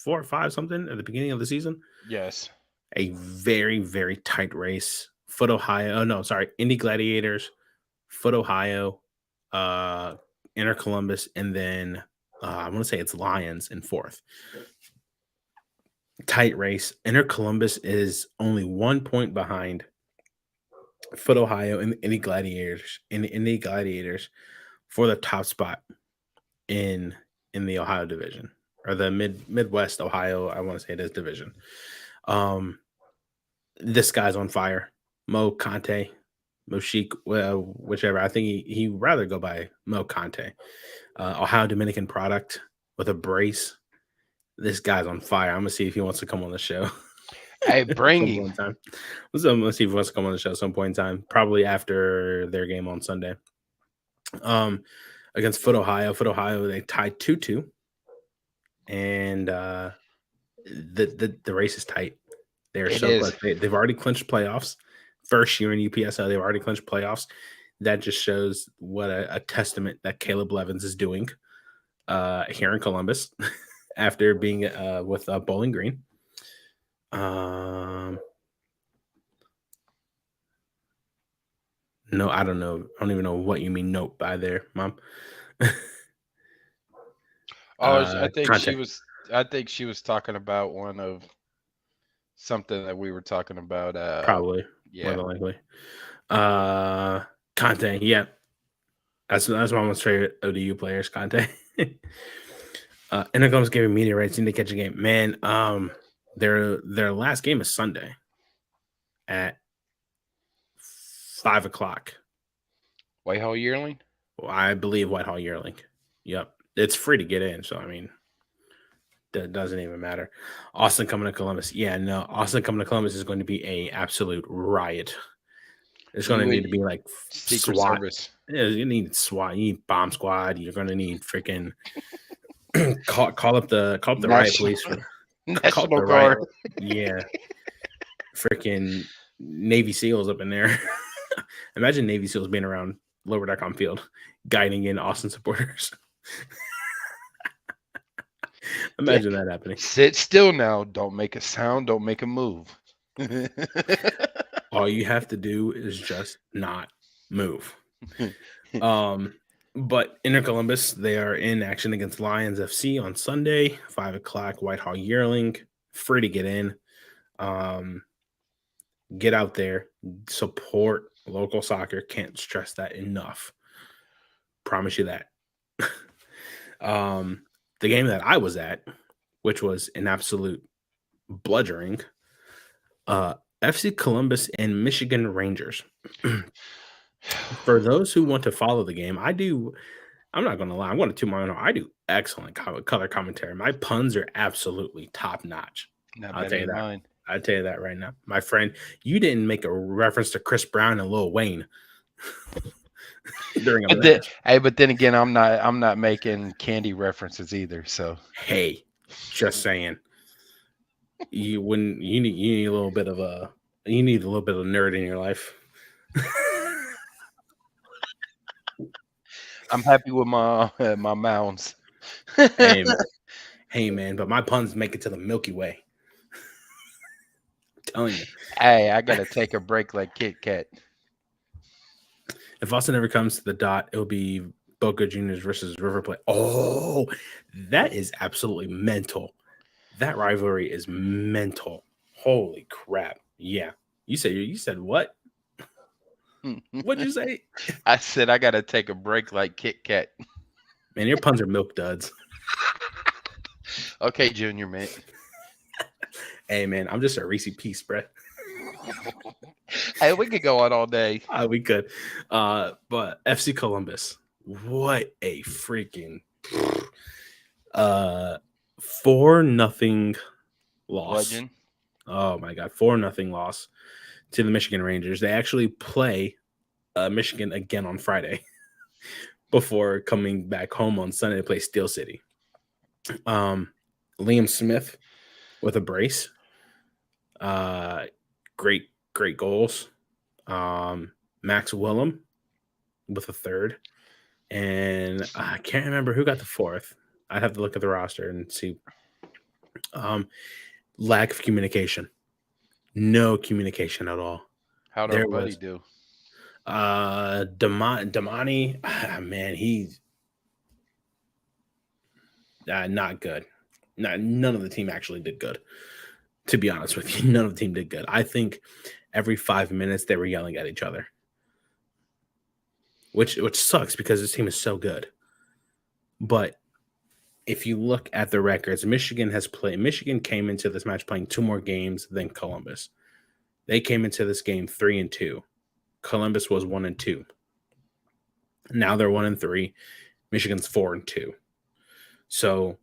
or 5 something at the beginning of the season? Yes. A very, very tight race. Foot Ohio. Oh no, sorry, Indy Gladiators, Foot Ohio, uh, Inter Columbus, and then I want to say it's Lions in fourth. Tight race. Inter Columbus is only 1 point behind Foot Ohio and Indy Gladiators. In the Indy Gladiators for the top spot in the Ohio division or the Midwest Ohio. I want to say it is division. Um, this guy's on fire. Mo Conte, Moshik, well, whichever. I think he rather go by Mo Conte. Ohio Dominican product with a brace. This guy's on fire. I'm gonna see if he wants to come on the show. Hey, At bring some him. point in time. Let's see if he wants to come on the show at some point in time. Probably after their game on Sunday. Against Foot Ohio. Foot Ohio, they tied 2-2. And the race is tight. They're It so close. is. They've already clinched playoffs. First year in UPSL, they've already clinched playoffs. That just shows what a testament that Caleb Levins is doing here in Columbus after being with Bowling Green. No, I don't know. I don't even know what you mean nope by there, Mom. I think she Conte, was. I think she was talking about one of something that we were talking about. probably, more Yeah. than likely. Conte, yeah. That's one of my favorite ODU players, Conte. Intercom's giving media rights need to catch a game. Man, their last game is Sunday at 5 o'clock. Whitehall Yearling. Well, I believe Whitehall Yearling. Yep. It's free to get in, so I mean that doesn't even matter. Austin coming to Columbus. Yeah, no, Austin coming to Columbus is going to be a absolute riot. It's going to need to be like Secret SWAT. Service. Yeah, you need SWAT. You need bomb squad. You're going to need freaking call up the riot police. Call up National the riot. Guard. Yeah, freaking Navy SEALs up in there. Imagine Navy SEALs being around Lower.com field, guiding in Austin supporters. Imagine that happening. Sit still now. Don't make a sound. Don't make a move. All you have to do is just not move. But Inter Columbus, they are in action against Lions FC on Sunday, 5 o'clock, Whitehall Yearling. Free to get in. Get out there, support local soccer. Can't stress that enough. Promise you that. The game that I was at, which was an absolute bludgeoning, FC Columbus and Michigan Rangers. For those who want to follow the game, I do. I'm not going to lie. I'm going to toot my own horn. I do excellent color commentary. My puns are absolutely top notch. I'll tell you that. Mine. I'll tell you that right now, my friend. You didn't make a reference to Chris Brown and Lil Wayne during a match. But then again, I'm not making candy references either. So hey, just saying. You need a little bit of nerd in your life. I'm happy with my my mounds. Hey man, but my puns make it to the Milky Way. I'm telling you. Hey, I gotta take a break like Kit Kat. If Austin ever comes to the dot, it'll be Boca Juniors versus River Plate. Oh, that is absolutely mental. That rivalry is mental. Holy crap. Yeah. You said what? What'd you say? I said I gotta take a break like Kit Kat. Man, your puns are milk duds. Okay, Junior, man. Hey man, I'm just a Reese piece, bruh. Hey, we could go on all day. We could. But FC Columbus, what a freaking 4-0 loss. Legend. Oh my god, 4-0 loss to the Michigan Rangers. They actually play Michigan again on Friday before coming back home on Sunday to play Steel City. Liam Smith with a brace. Great goals. Max Willem with a third. and I can't remember who got the fourth. I'd have to look at the roster and see. Um, Lack of communication, no communication at all. How'd our There buddy was do? Damani. Man, he's not good. None of the team actually did good. To be honest with you, none of the team did good. I think every 5 minutes they were yelling at each other, which sucks because this team is so good. But if you look at the records, Michigan came into this match playing 2 more games than Columbus. They came into this game 3-2. Columbus was 1-2. Now they're 1-3. Michigan's 4-2. So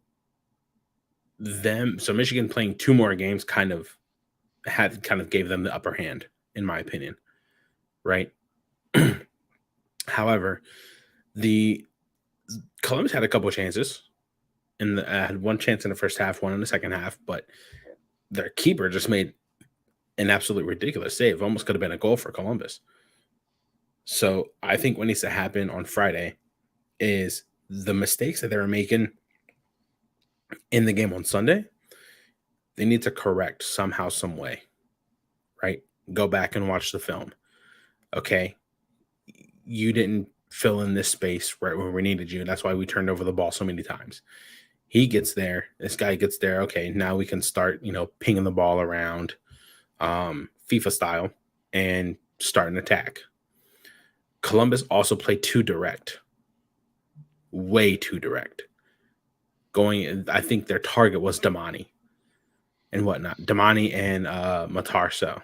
Michigan playing 2 more games kind of gave them the upper hand, in my opinion. Right? However, the Columbus had a couple of chances, and had one chance in the first half, one in the second half, but their keeper just made an absolute ridiculous save. Almost could have been a goal for Columbus. So I think what needs to happen on Friday is the mistakes that they were making in the game on Sunday, they need to correct somehow, some way, right? Go back and watch the film. Okay, you didn't fill in this space right where we needed you. That's why we turned over the ball so many times. He gets there. This guy gets there. Okay, now we can start, pinging the ball around, FIFA style, and start an attack. Columbus also played too direct, way too direct. I think their target was Damani and whatnot. Damani and Matarso.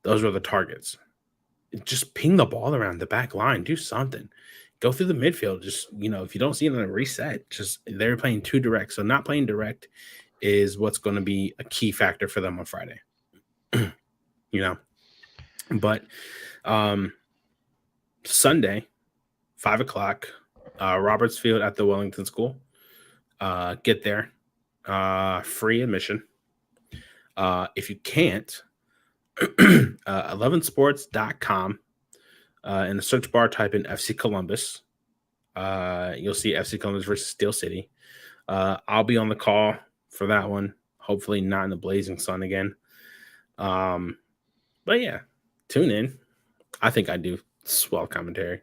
Those were the targets. Just ping the ball around the back line. Do something. Go through the midfield. Just, if you don't see it on a reset, just they're playing too direct. So not playing direct is what's going to be a key factor for them on Friday. But Sunday, 5:00, Roberts Field at the Wellington School. Get there. Free admission. If you can't, 11sports.com. In the search bar, type in FC Columbus. You'll see FC Columbus versus Steel City. I'll be on the call for that one. Hopefully not in the blazing sun again. But yeah, tune in. I think I do swell commentary.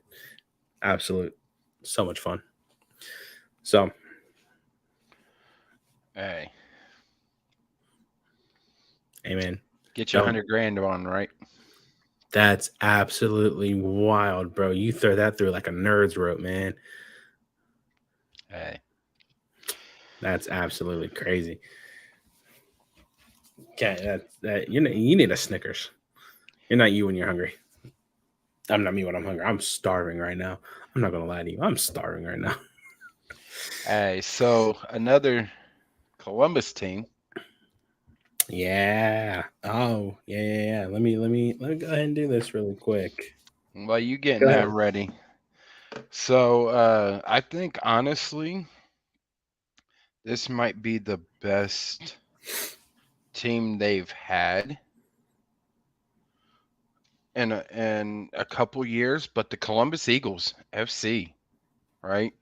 Absolute. So much fun. So. Hey, man. Get you $100,000 on, right? That's absolutely wild, bro. You throw that through like a nerd's rope, man. Hey. That's absolutely crazy. Okay, you need a Snickers. You're not you when you're hungry. I'm not me when I'm hungry. I'm starving right now. I'm not gonna lie to you. I'm starving right now. Hey, so another Columbus team. Yeah. Oh, yeah. Let me go ahead and do this really quick. While you getting that ready. So I think honestly, this might be the best team they've had in a couple years, but the Columbus Eagles FC, right?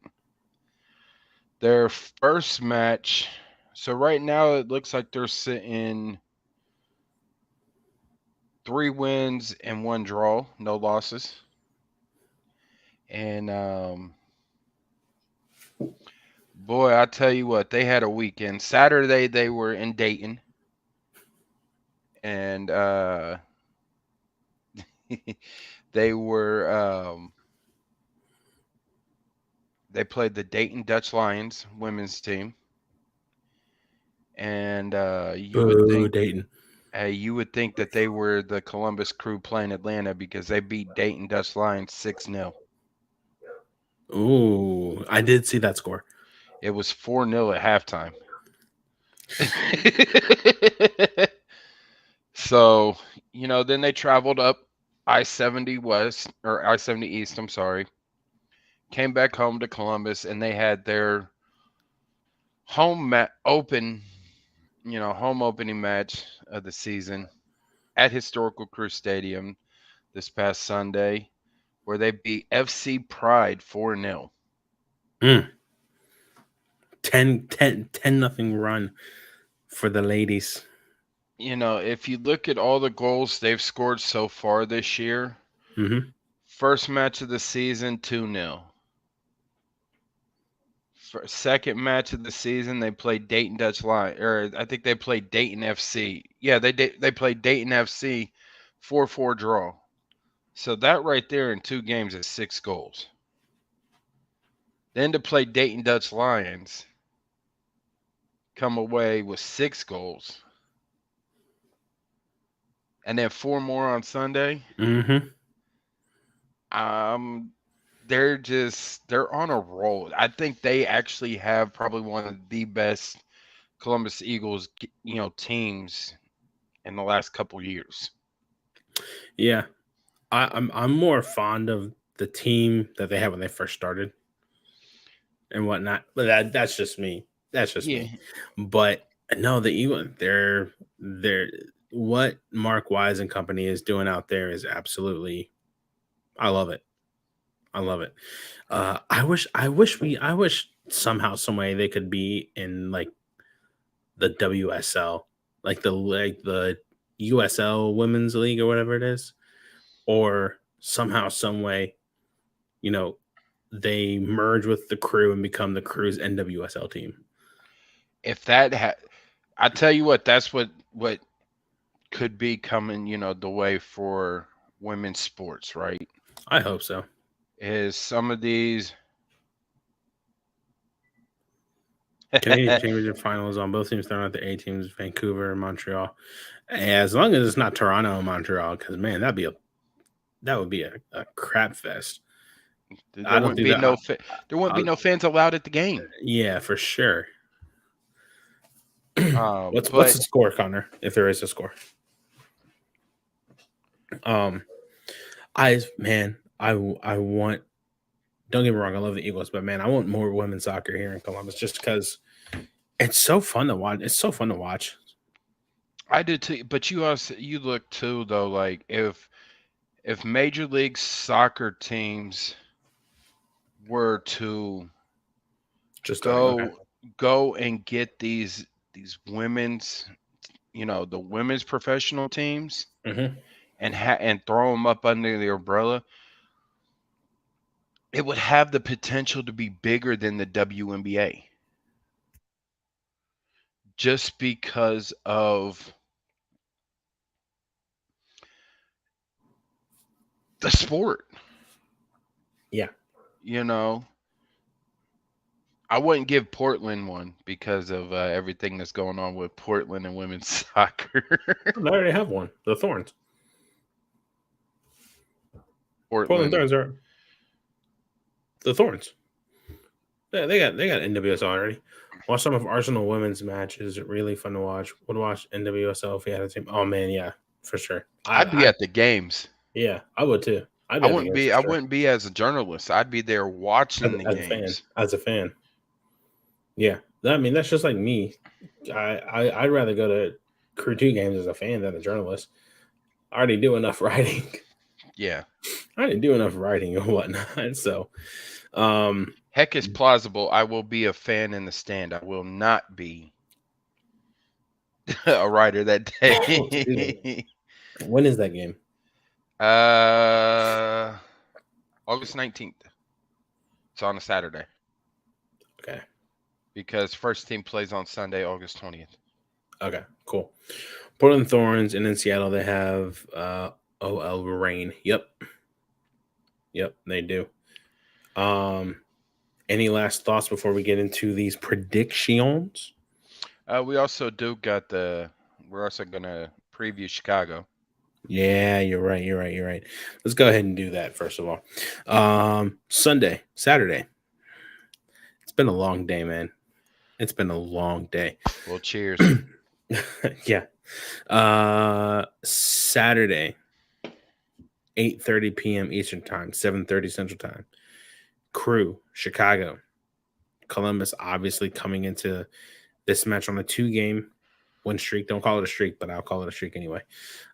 Their first match. So right now it looks like they're sitting 3 wins and 1 draw, no losses. And boy, I tell you what, they had a weekend. Saturday they were in Dayton, and they were they played the Dayton Dutch Lions women's team, and you would think Dayton. You would think that they were the Columbus Crew playing Atlanta because they beat Dayton Dutch Lions 6-0. Ooh, I did see that score. It was 4-0 at halftime. So, then they traveled up I-70 West, or I-70 East, I'm sorry. Came back home to Columbus, and they had their home opening match of the season at Historical Crew Stadium this past Sunday. where they beat FC Pride 4-0. 10 nothing run for the ladies. You know, if you look at all the goals they've scored so far this year, Mm-hmm. first match of the season, 2-0. Second match of the season, they played Dayton Dutch Lion, or I think they played Dayton FC. Yeah, they played Dayton FC, 4-4 draw. So that right there in 2 games is 6 goals. Then to play Dayton Dutch Lions, come away with 6 goals, and then 4 more on Sunday. Mm-hmm. They're on a roll. I think they actually have probably one of the best Columbus Eagles, teams in the last couple years. Yeah. I'm more fond of the team that they had when they first started and whatnot. But that's just me. That's just me. But no, the Eagles, they're what Mark Wise and company is doing out there is absolutely, I love it. I love it. I wish somehow, some way they could be in like the WSL, like the USL Women's League or whatever it is, or somehow, some way, you know, they merge with the Crew and become the Crew's NWSL team. If that I tell you what, that's what could be coming, the way for women's sports, right? I hope so. Is some of these Canadian Championship finals on both teams throwing out the A teams, Vancouver and Montreal. As long as it's not Toronto and Montreal, because man, that would be a crap fest. there wouldn't be no fans allowed at the game. Yeah, for sure. What's But the score, Connor? If there is a score. I want. Don't get me wrong, I love the Eagles, but man, I want more women's soccer here in Columbus, just because it's so fun to watch. It's so fun to watch. I do too. But you look too though, like if Major League Soccer teams were to Just go and get these women's, the women's professional teams, mm-hmm. and throw them up under the umbrella, it would have the potential to be bigger than the WNBA, just because of the sport. Yeah. I wouldn't give Portland one because of everything that's going on with Portland and women's soccer. They already have one. The Thorns. Portland Thorns are the Thorns. Yeah, they got NWSL already. Watch some of Arsenal women's matches. Really fun to watch. Would watch NWSL if we had a team. Oh man, yeah, for sure. I'd be at the games. Yeah, I would too. I wouldn't be as a journalist. I'd be there watching the games as a fan. Yeah, I mean that's just like me. I'd rather go to Crew 2 games as a fan than a journalist. I already do enough writing. Yeah, I didn't do enough writing and whatnot. So, heck is plausible. I will be a fan in the stand. I will not be a writer that day. When is that game? August 19th. It's on a Saturday. Okay. Because first team plays on Sunday, August 20th. Okay, cool. Portland Thorns, and in Seattle they have OL Reign. Yep, they do. Any last thoughts before we get into these predictions? We also we're also gonna preview Chicago. Yeah, you're right. Let's go ahead and do that first of all. Saturday. It's been a long day, man. It's been a long day. Well, cheers. Yeah. Saturday, 8:30 p.m. Eastern Time, 7:30 Central Time. Crew, Chicago. Columbus obviously coming into this match on a 2-game win streak. Don't call it a streak, but I'll call it a streak anyway.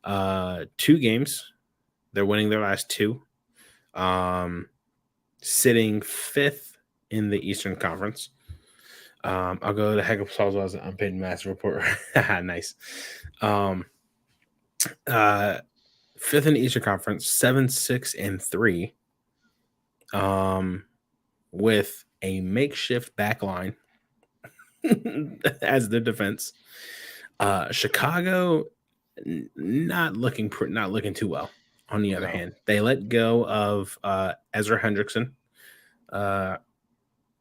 2 games. They're winning their last 2. sitting fifth in the Eastern Conference. I'll go to the Heck of Salzo as an unpaid master reporter. Nice. Fifth in the Eastern Conference, 7-6-3. With a makeshift back line as the defense. Chicago not looking too well. On the other hand, they let go of Ezra Hendrickson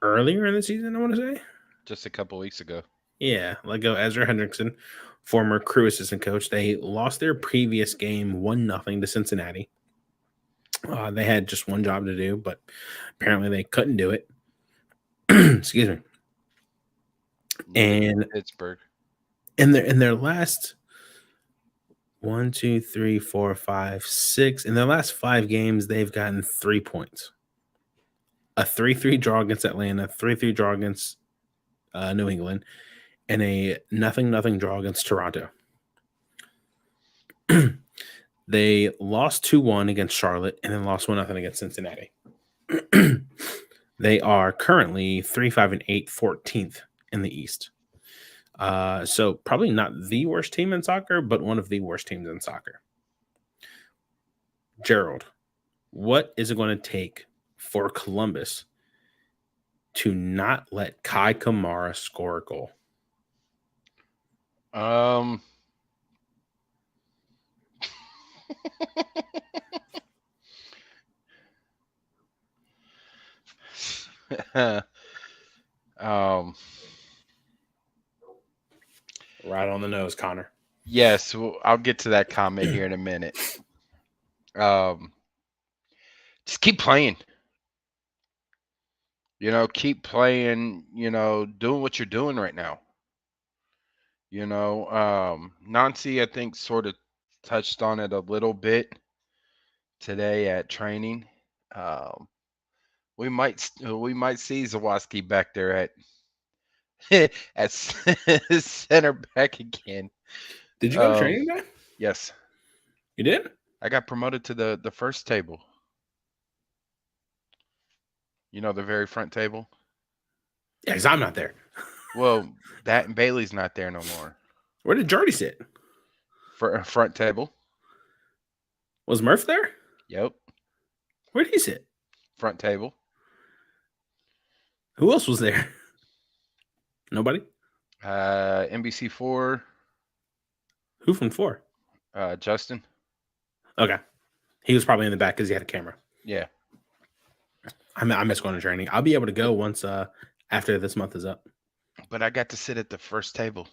earlier in the season, I want to say. Just a couple weeks ago. Yeah, let go Ezra Hendrickson, former Crew assistant coach. They lost their previous game 1-0 to Cincinnati. They had just one job to do, but apparently they couldn't do it. Excuse me. And Pittsburgh. In their last 1, 2, 3, 4, 5, 6. In their last 5 games, they've gotten 3 points. A 3-3 draw against Atlanta, 3-3 draw against New England, and a 0-0 draw against Toronto. They lost 2-1 against Charlotte and then lost 1-0 against Cincinnati. They are currently 3-5-8, 14th in the East. So probably not the worst team in soccer, but one of the worst teams in soccer. Gerald, what is it going to take for Columbus to not let Kai Kamara score a goal? Right on the nose, Connor. Yes, well, I'll get to that comment here in a minute. Just keep playing. Keep playing, doing what you're doing right now. Nancy, I think, sort of touched on it a little bit today at training. We might see Zawaski back there at center back again. Did you go to training today? Yes. You did? I got promoted to the first table. The very front table? Yeah, because I'm not there. Well, that and Bailey's not there no more. Where did Jordy sit? Front table. Was Murph there? Yep. Where did he sit? Front table. Who else was there? Nobody? NBC4. Who from 4? Justin. Okay. He was probably in the back because he had a camera. Yeah. I miss going to training. I'll be able to go once after this month is up. But I got to sit at the first table.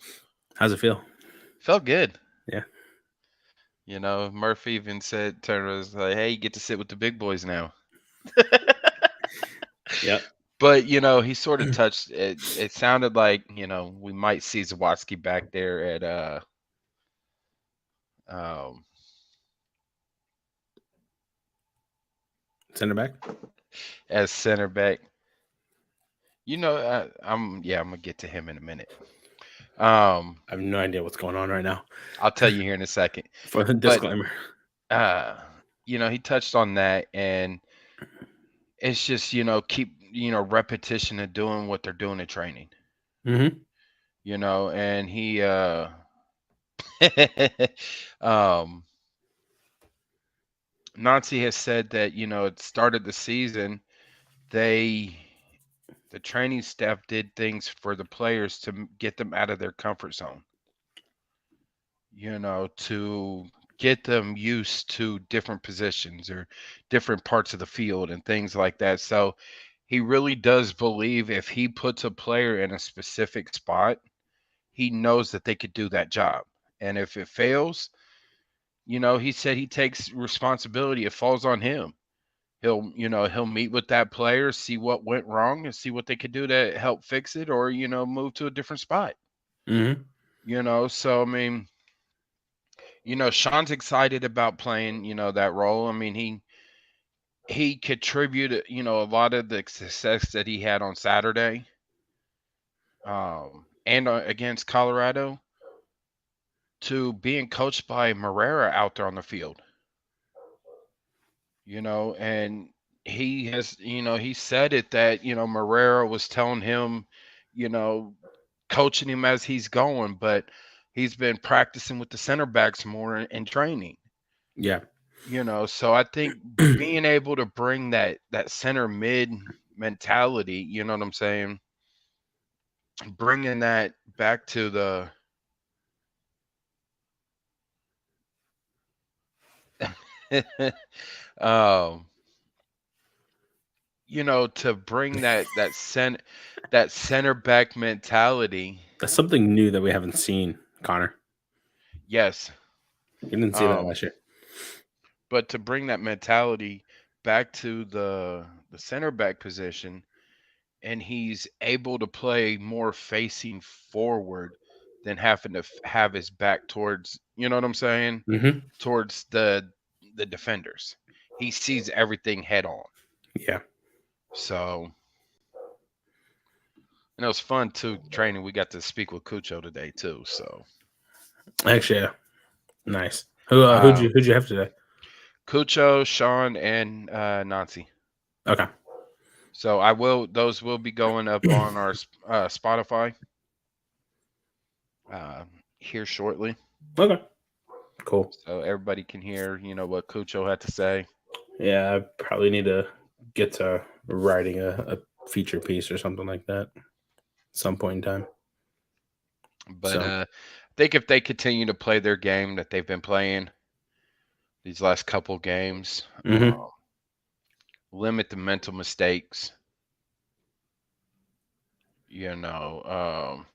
How's it feel? Felt good. Yeah. Murphy even said, Turner was like, hey, you get to sit with the big boys now. Yep. But, he sort of touched it. It sounded like, we might see Zawatsky back there at center back? As center back. I'm gonna get to him in a minute. I have no idea what's going on right now. I'll tell you here in a second. For the disclaimer. He touched on that, and it's just, keep, repetition of doing what they're doing in training. Mm-hmm. And he Nancy has said that, it started the season, the training staff did things for the players to get them out of their comfort zone, to get them used to different positions or different parts of the field and things like that. So he really does believe if he puts a player in a specific spot, he knows that they could do that job. And if it fails, he said he takes responsibility. It falls on him. He'll meet with that player, see what went wrong, and see what they could do to help fix it, or move to a different spot. Mm-hmm. So I mean, Sean's excited about playing, that role. I mean, he contributed, a lot of the success that he had on Saturday, and against Colorado, to being coached by Moreira out there on the field. and he has, he said it that, Marrero was telling him, you know, coaching him as he's going, but he's been practicing with the center backs more in training. Yeah. So I think being able to bring that center mid mentality, you know what I'm saying? Bringing that back to the um to bring that center back mentality. That's something new that we haven't seen, Connor. Yes. We didn't see that Um last year. but to bring that mentality back to the center back position, and he's able to play more facing forward than having to have his back towards, you know what I'm saying, Mm-hmm. towards the defenders. He sees everything head on. Yeah. So, and it was fun too training. We got to speak with Cucho today too. So, Actually, yeah. Nice. um, Who'd you have today? Cucho, Sean, and Nancy. Okay. So those will be going up on our Spotify uh, here shortly, Okay. Cool. so everybody can hear what Cucho had to say. Yeah, I probably need to get to writing a feature piece or something like that at some point in time. But So, I think if they continue to play their game that they've been playing these last couple games, mm-hmm. limit the mental mistakes, you know.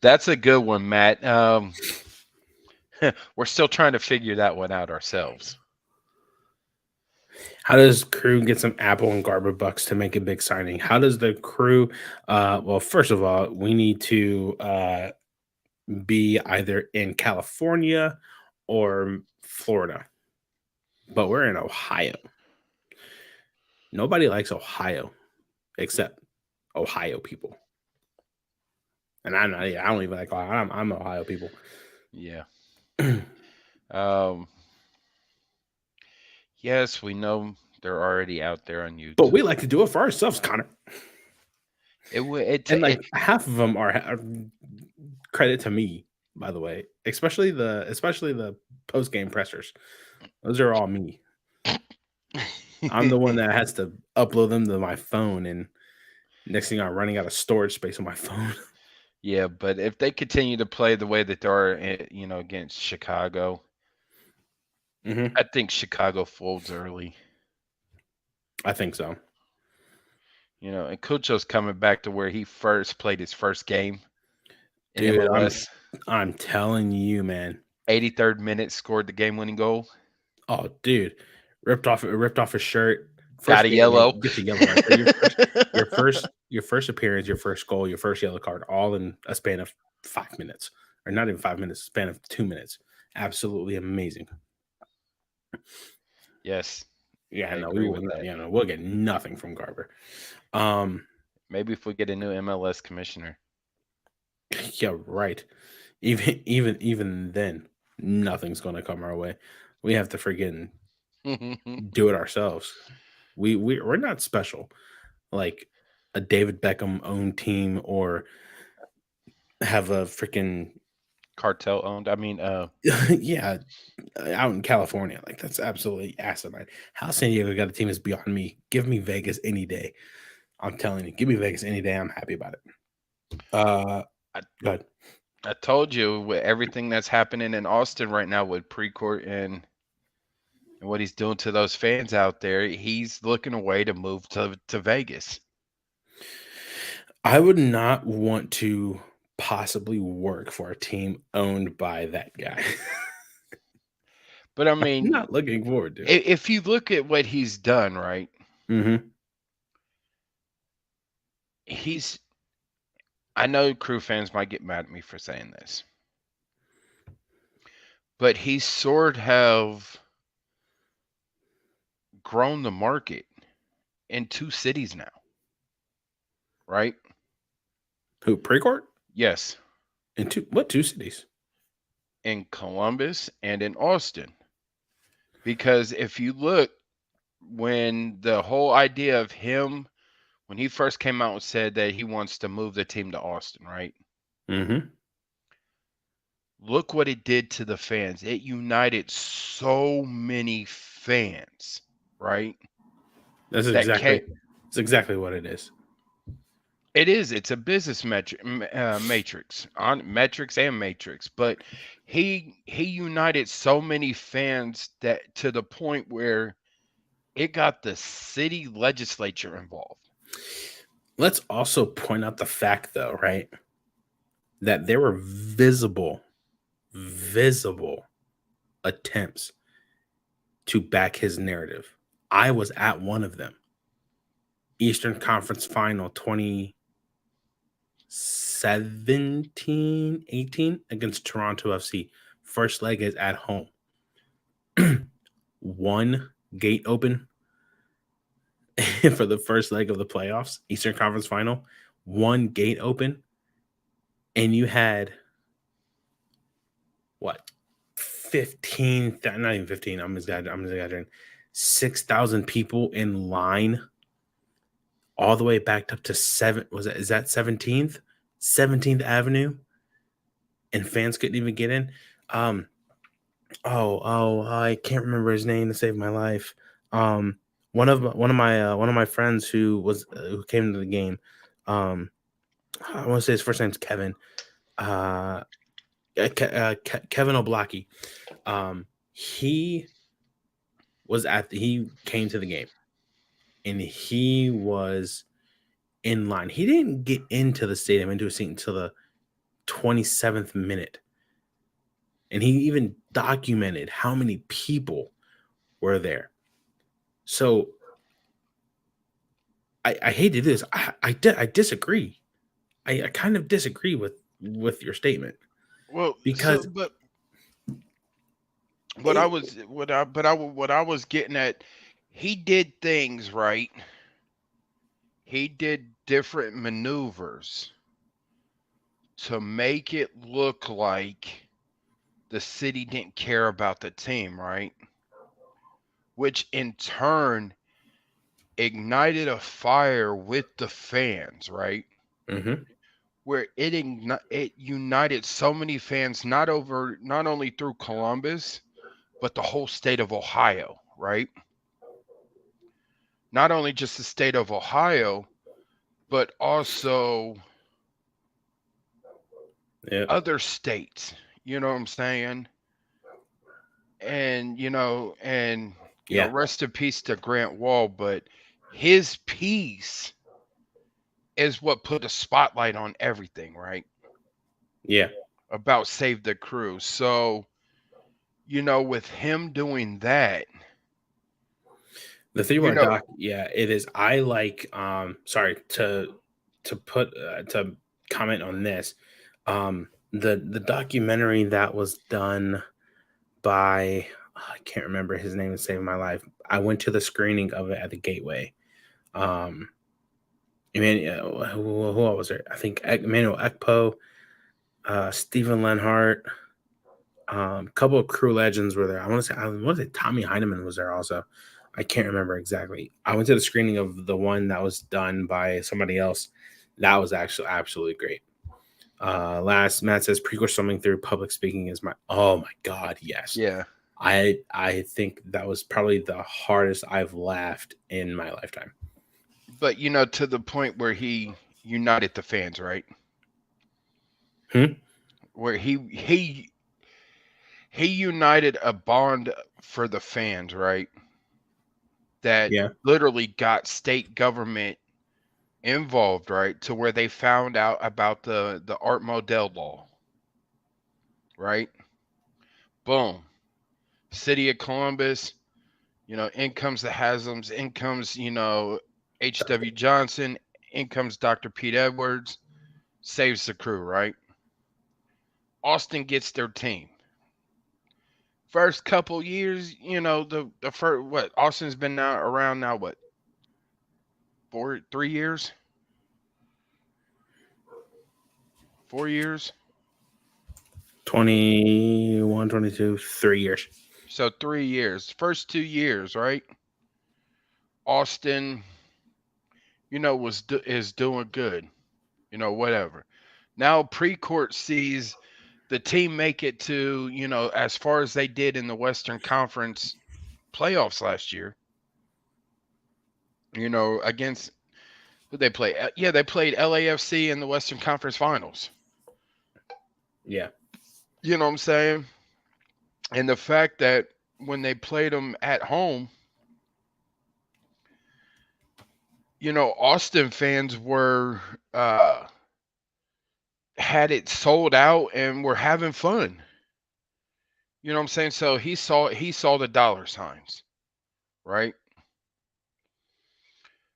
That's a good one, Matt. We're still trying to figure that one out ourselves. How does Crew get some Apple and Garber bucks to make a big signing? How does the Crew? Well, first of all, we need to be either in California or Florida, but we're in Ohio. Nobody likes Ohio except Ohio people, and I'm not. Yeah, I don't even like Ohio. I'm Ohio people. Yeah. Um, yes, we know they're already out there on But we YouTube. like to do it for ourselves, Connor. It would it, And like it half of them are credit to me, by the way. Especially the post game pressers. Those are all me. I'm the one that has to upload them to my phone, and next thing I'm running out of storage space on my phone. Yeah, but if they continue to play the way that they are, against Chicago, hmm I think Chicago folds early. I think so, And Cucho's coming back to where he first played his first game in dude. MLS. I'm telling you, man. 83rd minute, scored the game-winning goal. Oh, dude, ripped off his shirt. Got First a game, yellow. get the yellow right there. Your first appearance, your first goal, your first yellow card, all in a span of 5 minutes, or not even 5 minutes, a span of 2 minutes. Absolutely amazing. Yes, Yeah, I no, agree with that. yeah, no, we'll get nothing from Garber. Maybe if we get a new MLS commissioner. Yeah, right. Even then, nothing's gonna come our way. We have to friggin' do it ourselves. We're not special like a David Beckham owned team or have a freaking Cartel owned. I mean, yeah out in California. Like that's absolutely asinine. How San Diego got a team is beyond me. Give me Vegas any day. I'm telling you, give me Vegas any day. I'm happy about it. I, Go ahead. I told you with everything that's happening in Austin right now with Precourt and what he's doing to those fans out there, he's looking a way to move to Vegas. I would not want to possibly work for a team owned by that guy. But I I'm mean, not looking forward to it. if you look at what he's done, right? Mm-hmm. He's I know Crew fans might get mad at me for saying this, but he's sort of grown the market in 2 cities now, right? Who Precourt? Yes. In two cities? in Columbus and in Austin. Because if you look, when the whole idea of him, when he first came out and said that he wants to move the team to Austin, right? Mm-hmm. Look what it did to the fans. It united so many fans, right? That's That exactly came. that's exactly what it is. It is. It's a business matrix on metrics and matrix. But he united so many fans that to the point where it got the city legislature involved. Let's also point out the fact, though, right, that there were visible attempts to back his narrative. I was at one of them. Eastern Conference Final 2017-18 against Toronto FC. First leg is at home. One gate open for the first leg of the playoffs, Eastern Conference Final. One gate open, and you had what 15, not even 15, I'm exaggerating, 6,000 people in line all the way backed up to is that 17th Avenue, and fans couldn't even get in. um I can't remember his name to save my life. One of my friends who came to the game, um I want to say his first name's Kevin. Kevin Oblaki. He he came to the game, and he was in line. He didn't get into the stadium, into a seat, until the 27th minute. And he even documented how many people were there. So I hate to do this. I disagree. I kind of disagree with your statement, Well, so because but it, what I was getting at, he did things right. He did different maneuvers to make it look like the city didn't care about the team, right? Which in turn ignited a fire with the fans, right? mhm, Where it united so many fans, not only through Columbus, but the whole state of Ohio, right? Not only just the state of Ohio, but also yeah, other states. You know what I'm saying? And yeah, rest in peace to Grant Wall, but his piece is what put a spotlight on everything, right? yeah. About Save the Crew. So, with him doing that, The thing you about know, Doc, yeah, it is. I like. Sorry to comment on this. The documentary that was done by, I can't remember his name to save my life. I went to the screening of it at the Gateway. Um, Emmanuel, who else was there? I think Emmanuel Ekpo, Stephen Lenhart, a couple of crew legends were there. I want to say Tommy Heineman was there also. I can't remember exactly. I went to the screening of the one that was done by somebody else. That was actually absolutely great. Last Matt says prequel something through public speaking is my, oh my god, yes. yeah. I think that was probably the hardest I've laughed in my lifetime. But to the point where he united the fans, right? Hmm? Where he united a bond for the fans, right? That Yeah. literally got state government involved, right? To where they found out about the Art Modell law, right? Boom. City of Columbus, in comes the Haslam's, in comes, H.W. Johnson, in comes Dr. Pete Edwards, saves the crew, right? Austin gets their team. First couple years, the first, what, Austin's been now around now, what, 3 years? 4 years? 21, 22, 3 years. So 3 years. First 2 years, right? Austin, is doing good. Whatever. Now Precourt sees the team make it to, as far as they did in the Western Conference playoffs last year. Against who they play? Yeah, they played LAFC in the Western Conference Finals. Yeah. You know what I'm saying? And the fact that when they played them at home, Austin fans were had it sold out and were having fun. You know what I'm saying? So he saw the dollar signs, right?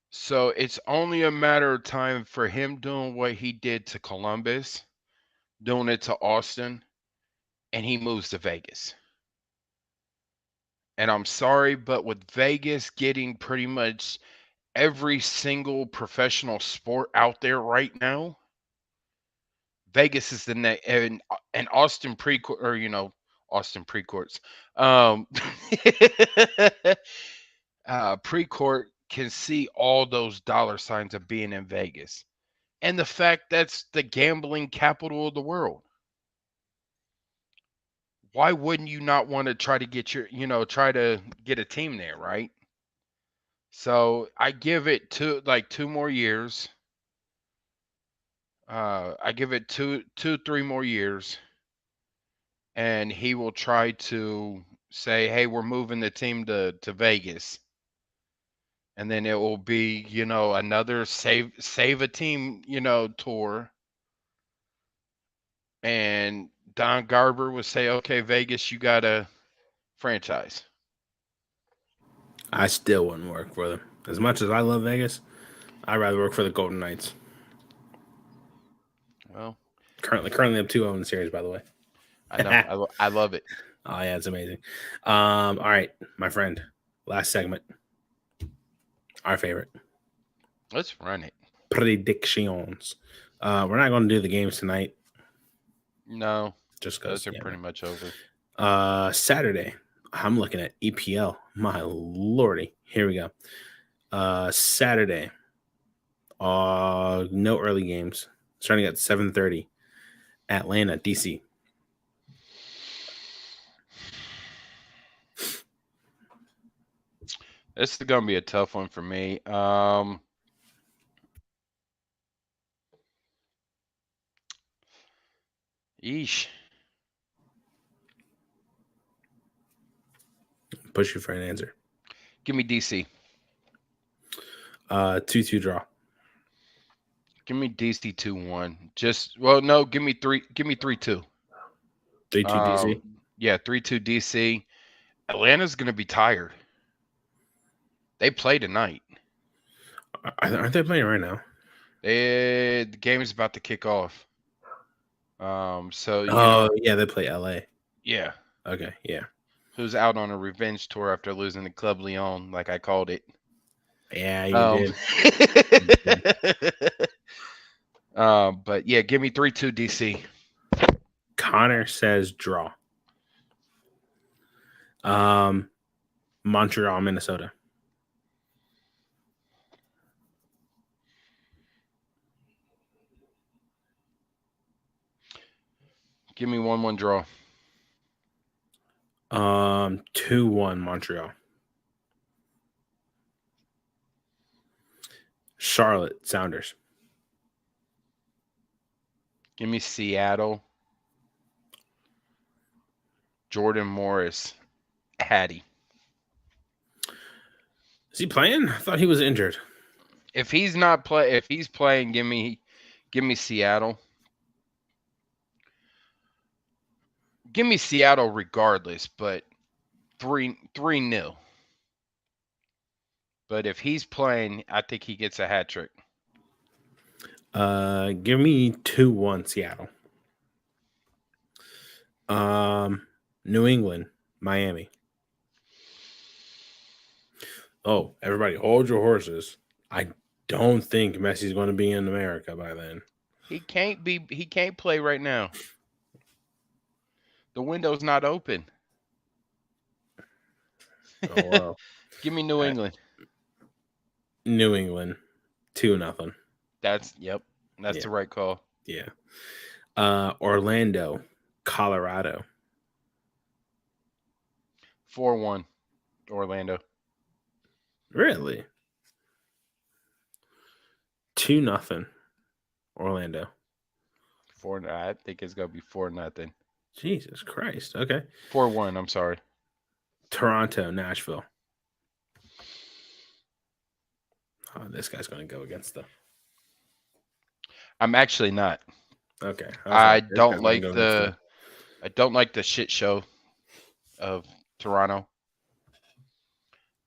So it's only a matter of time for him doing what he did to Columbus, doing it to Austin, and he moves to Vegas. And I'm sorry, but with Vegas getting pretty much every single professional sport out there right now, Vegas is the next, and Austin Precourt, or Austin Precourts. Precourt can see all those dollar signs of being in Vegas, and the fact that's the gambling capital of the world. Why wouldn't you not want to try to get try to get a team there, right? So I give it 2 more years. I give it 3 more years, and he will try to say, "Hey, we're moving the team to Vegas," and then it will be another save a team tour, and Don Garber would say, "Okay, Vegas, you got a franchise." I still wouldn't work for them. As much as I love Vegas, I'd rather work for the Golden Knights. Well, Currently up 2-0 in the series, by the way. I know. I love it. Oh yeah, it's amazing. All right, my friend. Last segment. Our favorite. Let's run it. Predictions. We're not going to do the games tonight. No, just because those are pretty much over. Saturday, I'm looking at EPL. My lordy, here we go. Saturday, no early games. Starting at 7:30. Atlanta, DC. This is gonna be a tough one for me. Yeesh. Push you for an answer. Give me DC. 2-2 draw. Give me DC 2-1. No, give me 3-2. 3-2 DC. Yeah, 3-2 DC. Atlanta's gonna be tired. They play tonight. Aren't they playing right now? The game is about to kick off. Yeah, they play LA. Yeah. Okay, yeah. Who's out on a revenge tour after losing to Club Leon, like I called it. Yeah, you did. But yeah, give me 3-2 DC. Connor says draw. Montreal, Minnesota. Give me 1-1 draw. 2-1 Montreal. Charlotte, Sounders. Give me Seattle. Jordan Morris, Hattie. Is he playing? I thought he was injured. If he's playing, give me Seattle. Give me Seattle regardless, but 3-0. But if he's playing, I think he gets a hat trick. Give me 2-1 Seattle. New England, Miami. Oh, everybody, hold your horses. I don't think Messi's going to be in America by then. He can't play right now. The window's not open. Oh wow. Give me New England. New England, 2-0. That's Yeah. the right call. Yeah. Orlando, Colorado. 4-1, Orlando. Really? 2-0, Orlando. I think it's gonna be 4-0. Jesus Christ. Okay. 4-1. I'm sorry. Toronto, Nashville. Oh, this guy's going to go against the. I'm actually not. Okay. I don't like the shit show of Toronto.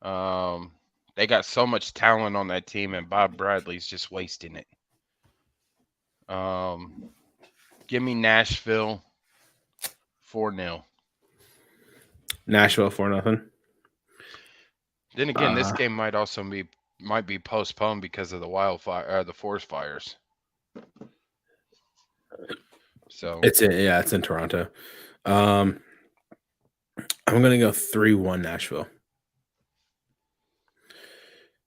They got so much talent on that team, and Bob Bradley's just wasting it. Give me Nashville 4-0. Nashville 4-0. Then again, this game might be postponed because of the forest fires. So it's in Toronto. I'm gonna go 3-1 Nashville.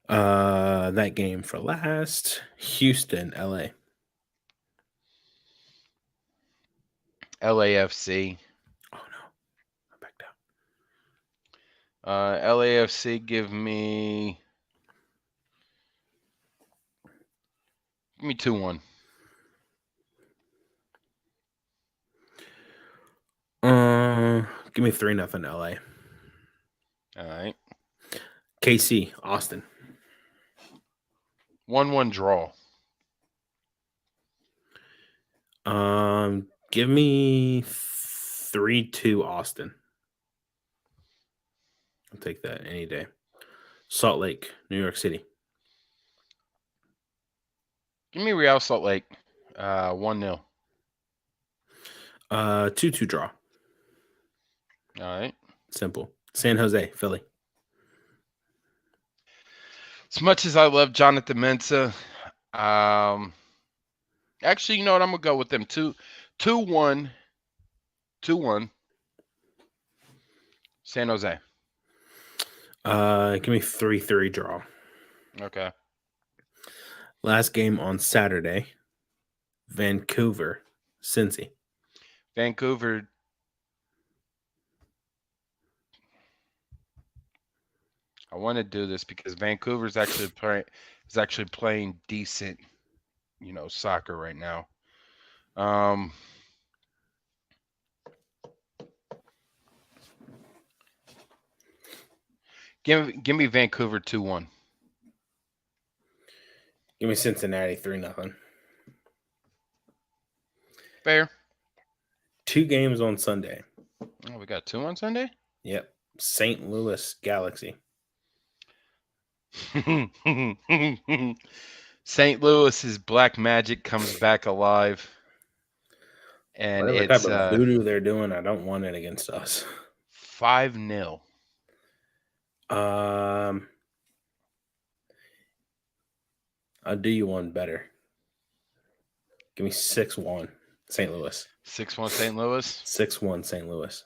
That game for last. Houston, LA. LAFC. Oh no, I backed out. LAFC, give me 2-1. Give me 3-0 LA. All right. KC, Austin. 1-1 draw. Give me 3-2 Austin. I'll take that any day. Salt Lake, New York City. Give me Real Salt Lake. 1-0. 2-2 draw. All right. Simple. San Jose, Philly. As much as I love Jonathan Mensah, actually, you know what? I'm gonna go with them. 2-1. 2-1. San Jose. Give me 3-3 draw. Okay. Last game on Saturday. Vancouver, Cincy. Vancouver. I want to do this because Vancouver's actually playing decent, soccer right now. Give me Vancouver 2-1. Give me Cincinnati 3-0. Fair. 2 games on Sunday. Oh, we got 2 on Sunday? Yep. St. Louis Galaxy. St. Louis's black magic comes back alive. And whatever it's type of voodoo they're doing, I don't want it against us. 5-0. I'll do you one better. Give me 6-1 St. Louis. 6-1 St. Louis? 6-1 St. Louis.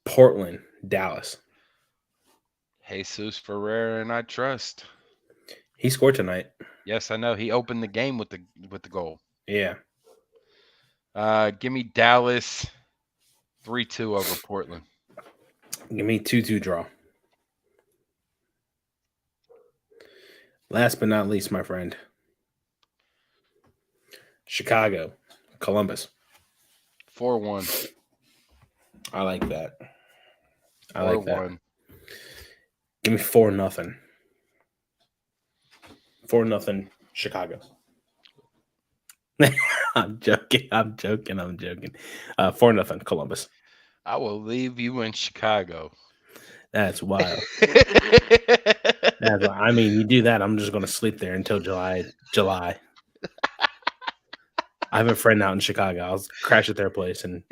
Portland, Dallas. Jesus Ferreira, and I trust. He scored tonight. Yes, I know. He opened the game with the goal. Yeah. Give me Dallas 3-2 over Portland. Give me 2-2 draw. Last but not least, my friend. Chicago, Columbus. 4-1. I like that. I like that. Give me 4-0. 4-0 Chicago. I'm joking. 4-0 Columbus. I will leave you in Chicago. That's wild. I mean, you do that, I'm just going to sleep there until July. I have a friend out in Chicago. I'll crash at their place and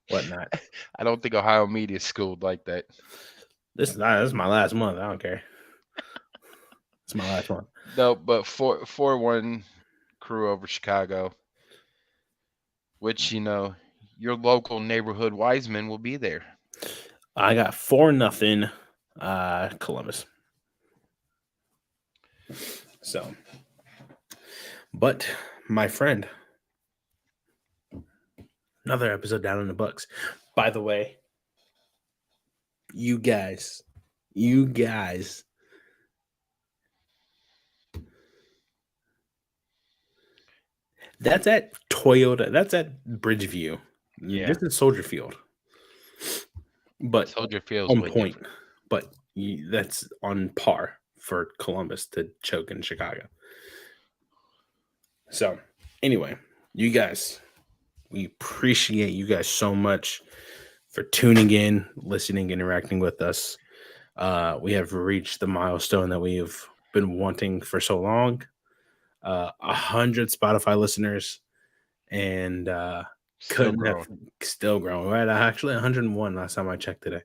whatnot. I don't think Ohio media is schooled like that. This is my last month. I don't care. It's my last one. No, but 4-1 Crew over Chicago, which, your local neighborhood Wiseman will be there. I got 4-0 Columbus. So, but my friend, another episode down in the books. By the way, you guys, that's at Toyota. That's at Bridgeview. Yeah. This is Soldier Field, but Soldier Field's on way point. different. But that's on par for Columbus to choke in Chicago. So, anyway, you guys, we appreciate you guys so much for tuning in, listening, interacting with us. We have reached the milestone that we have been wanting for so long. 100 Spotify listeners, and Still couldn't have growing. still growing. Right, actually 101 last time I checked today.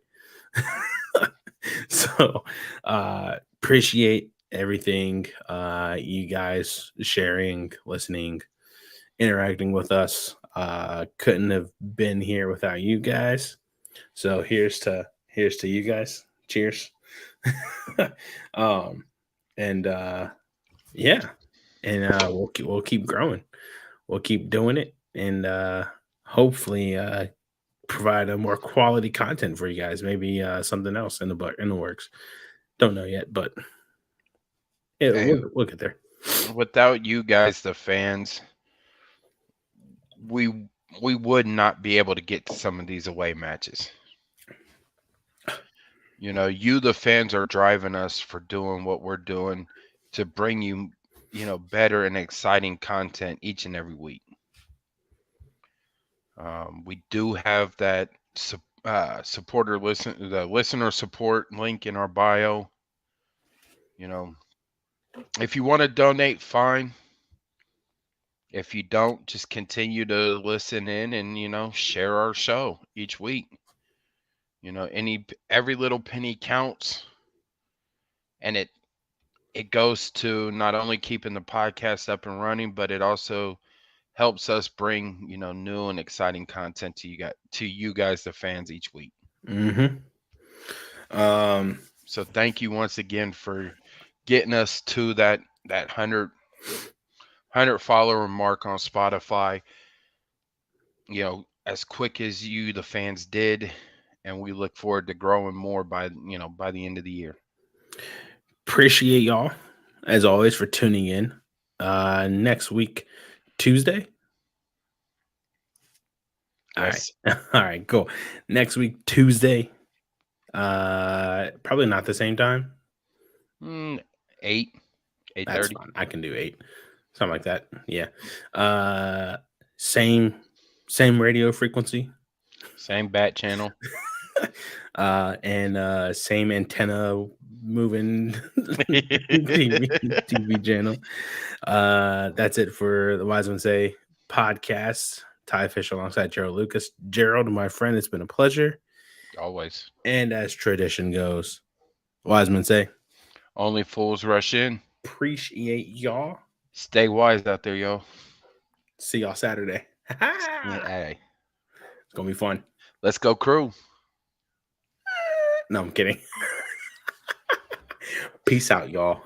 So appreciate everything, you guys sharing, listening, interacting with us. Couldn't have been here without you guys. So here's to you guys. Cheers. And yeah, and we'll keep growing. We'll keep doing it, and hopefully provide a more quality content for you guys. Maybe something else in the works. Don't know yet, but Hey, we'll get there. without you guys, the fans, we would not be able to get to some of these away matches. You know, you the fans are driving us for doing what we're doing to bring you, better and exciting content each and every week. We do have that the listener support link in our bio. You know, if you want to donate, fine. If you don't, just continue to listen in and share our show each week. Every little penny counts, and it goes to not only keeping the podcast up and running, but it also helps us bring new and exciting content to you guys, the fans, each week. Mm-hmm. So thank you once again for getting us to that 100 follower mark on Spotify. As quick as you the fans did, and we look forward to growing more by the end of the year. Appreciate y'all as always for tuning in. Next week, Tuesday. Yes. All right, cool. Next week, Tuesday. Probably not the same time. 8:30. That's fine. I can do 8, something like that. Yeah. Same radio frequency, same bat channel, and same antenna moving TV channel. That's it for the Wiseman Say podcast. Ty Fish alongside Gerald Lucas. Gerald, my friend, it's been a pleasure. Always. And as tradition goes, Wiseman Say, only fools rush in. Appreciate y'all. Stay wise out there, y'all. See y'all Saturday. Hey. It's gonna be fun. Let's go, Crew. No, I'm kidding. Peace out, y'all.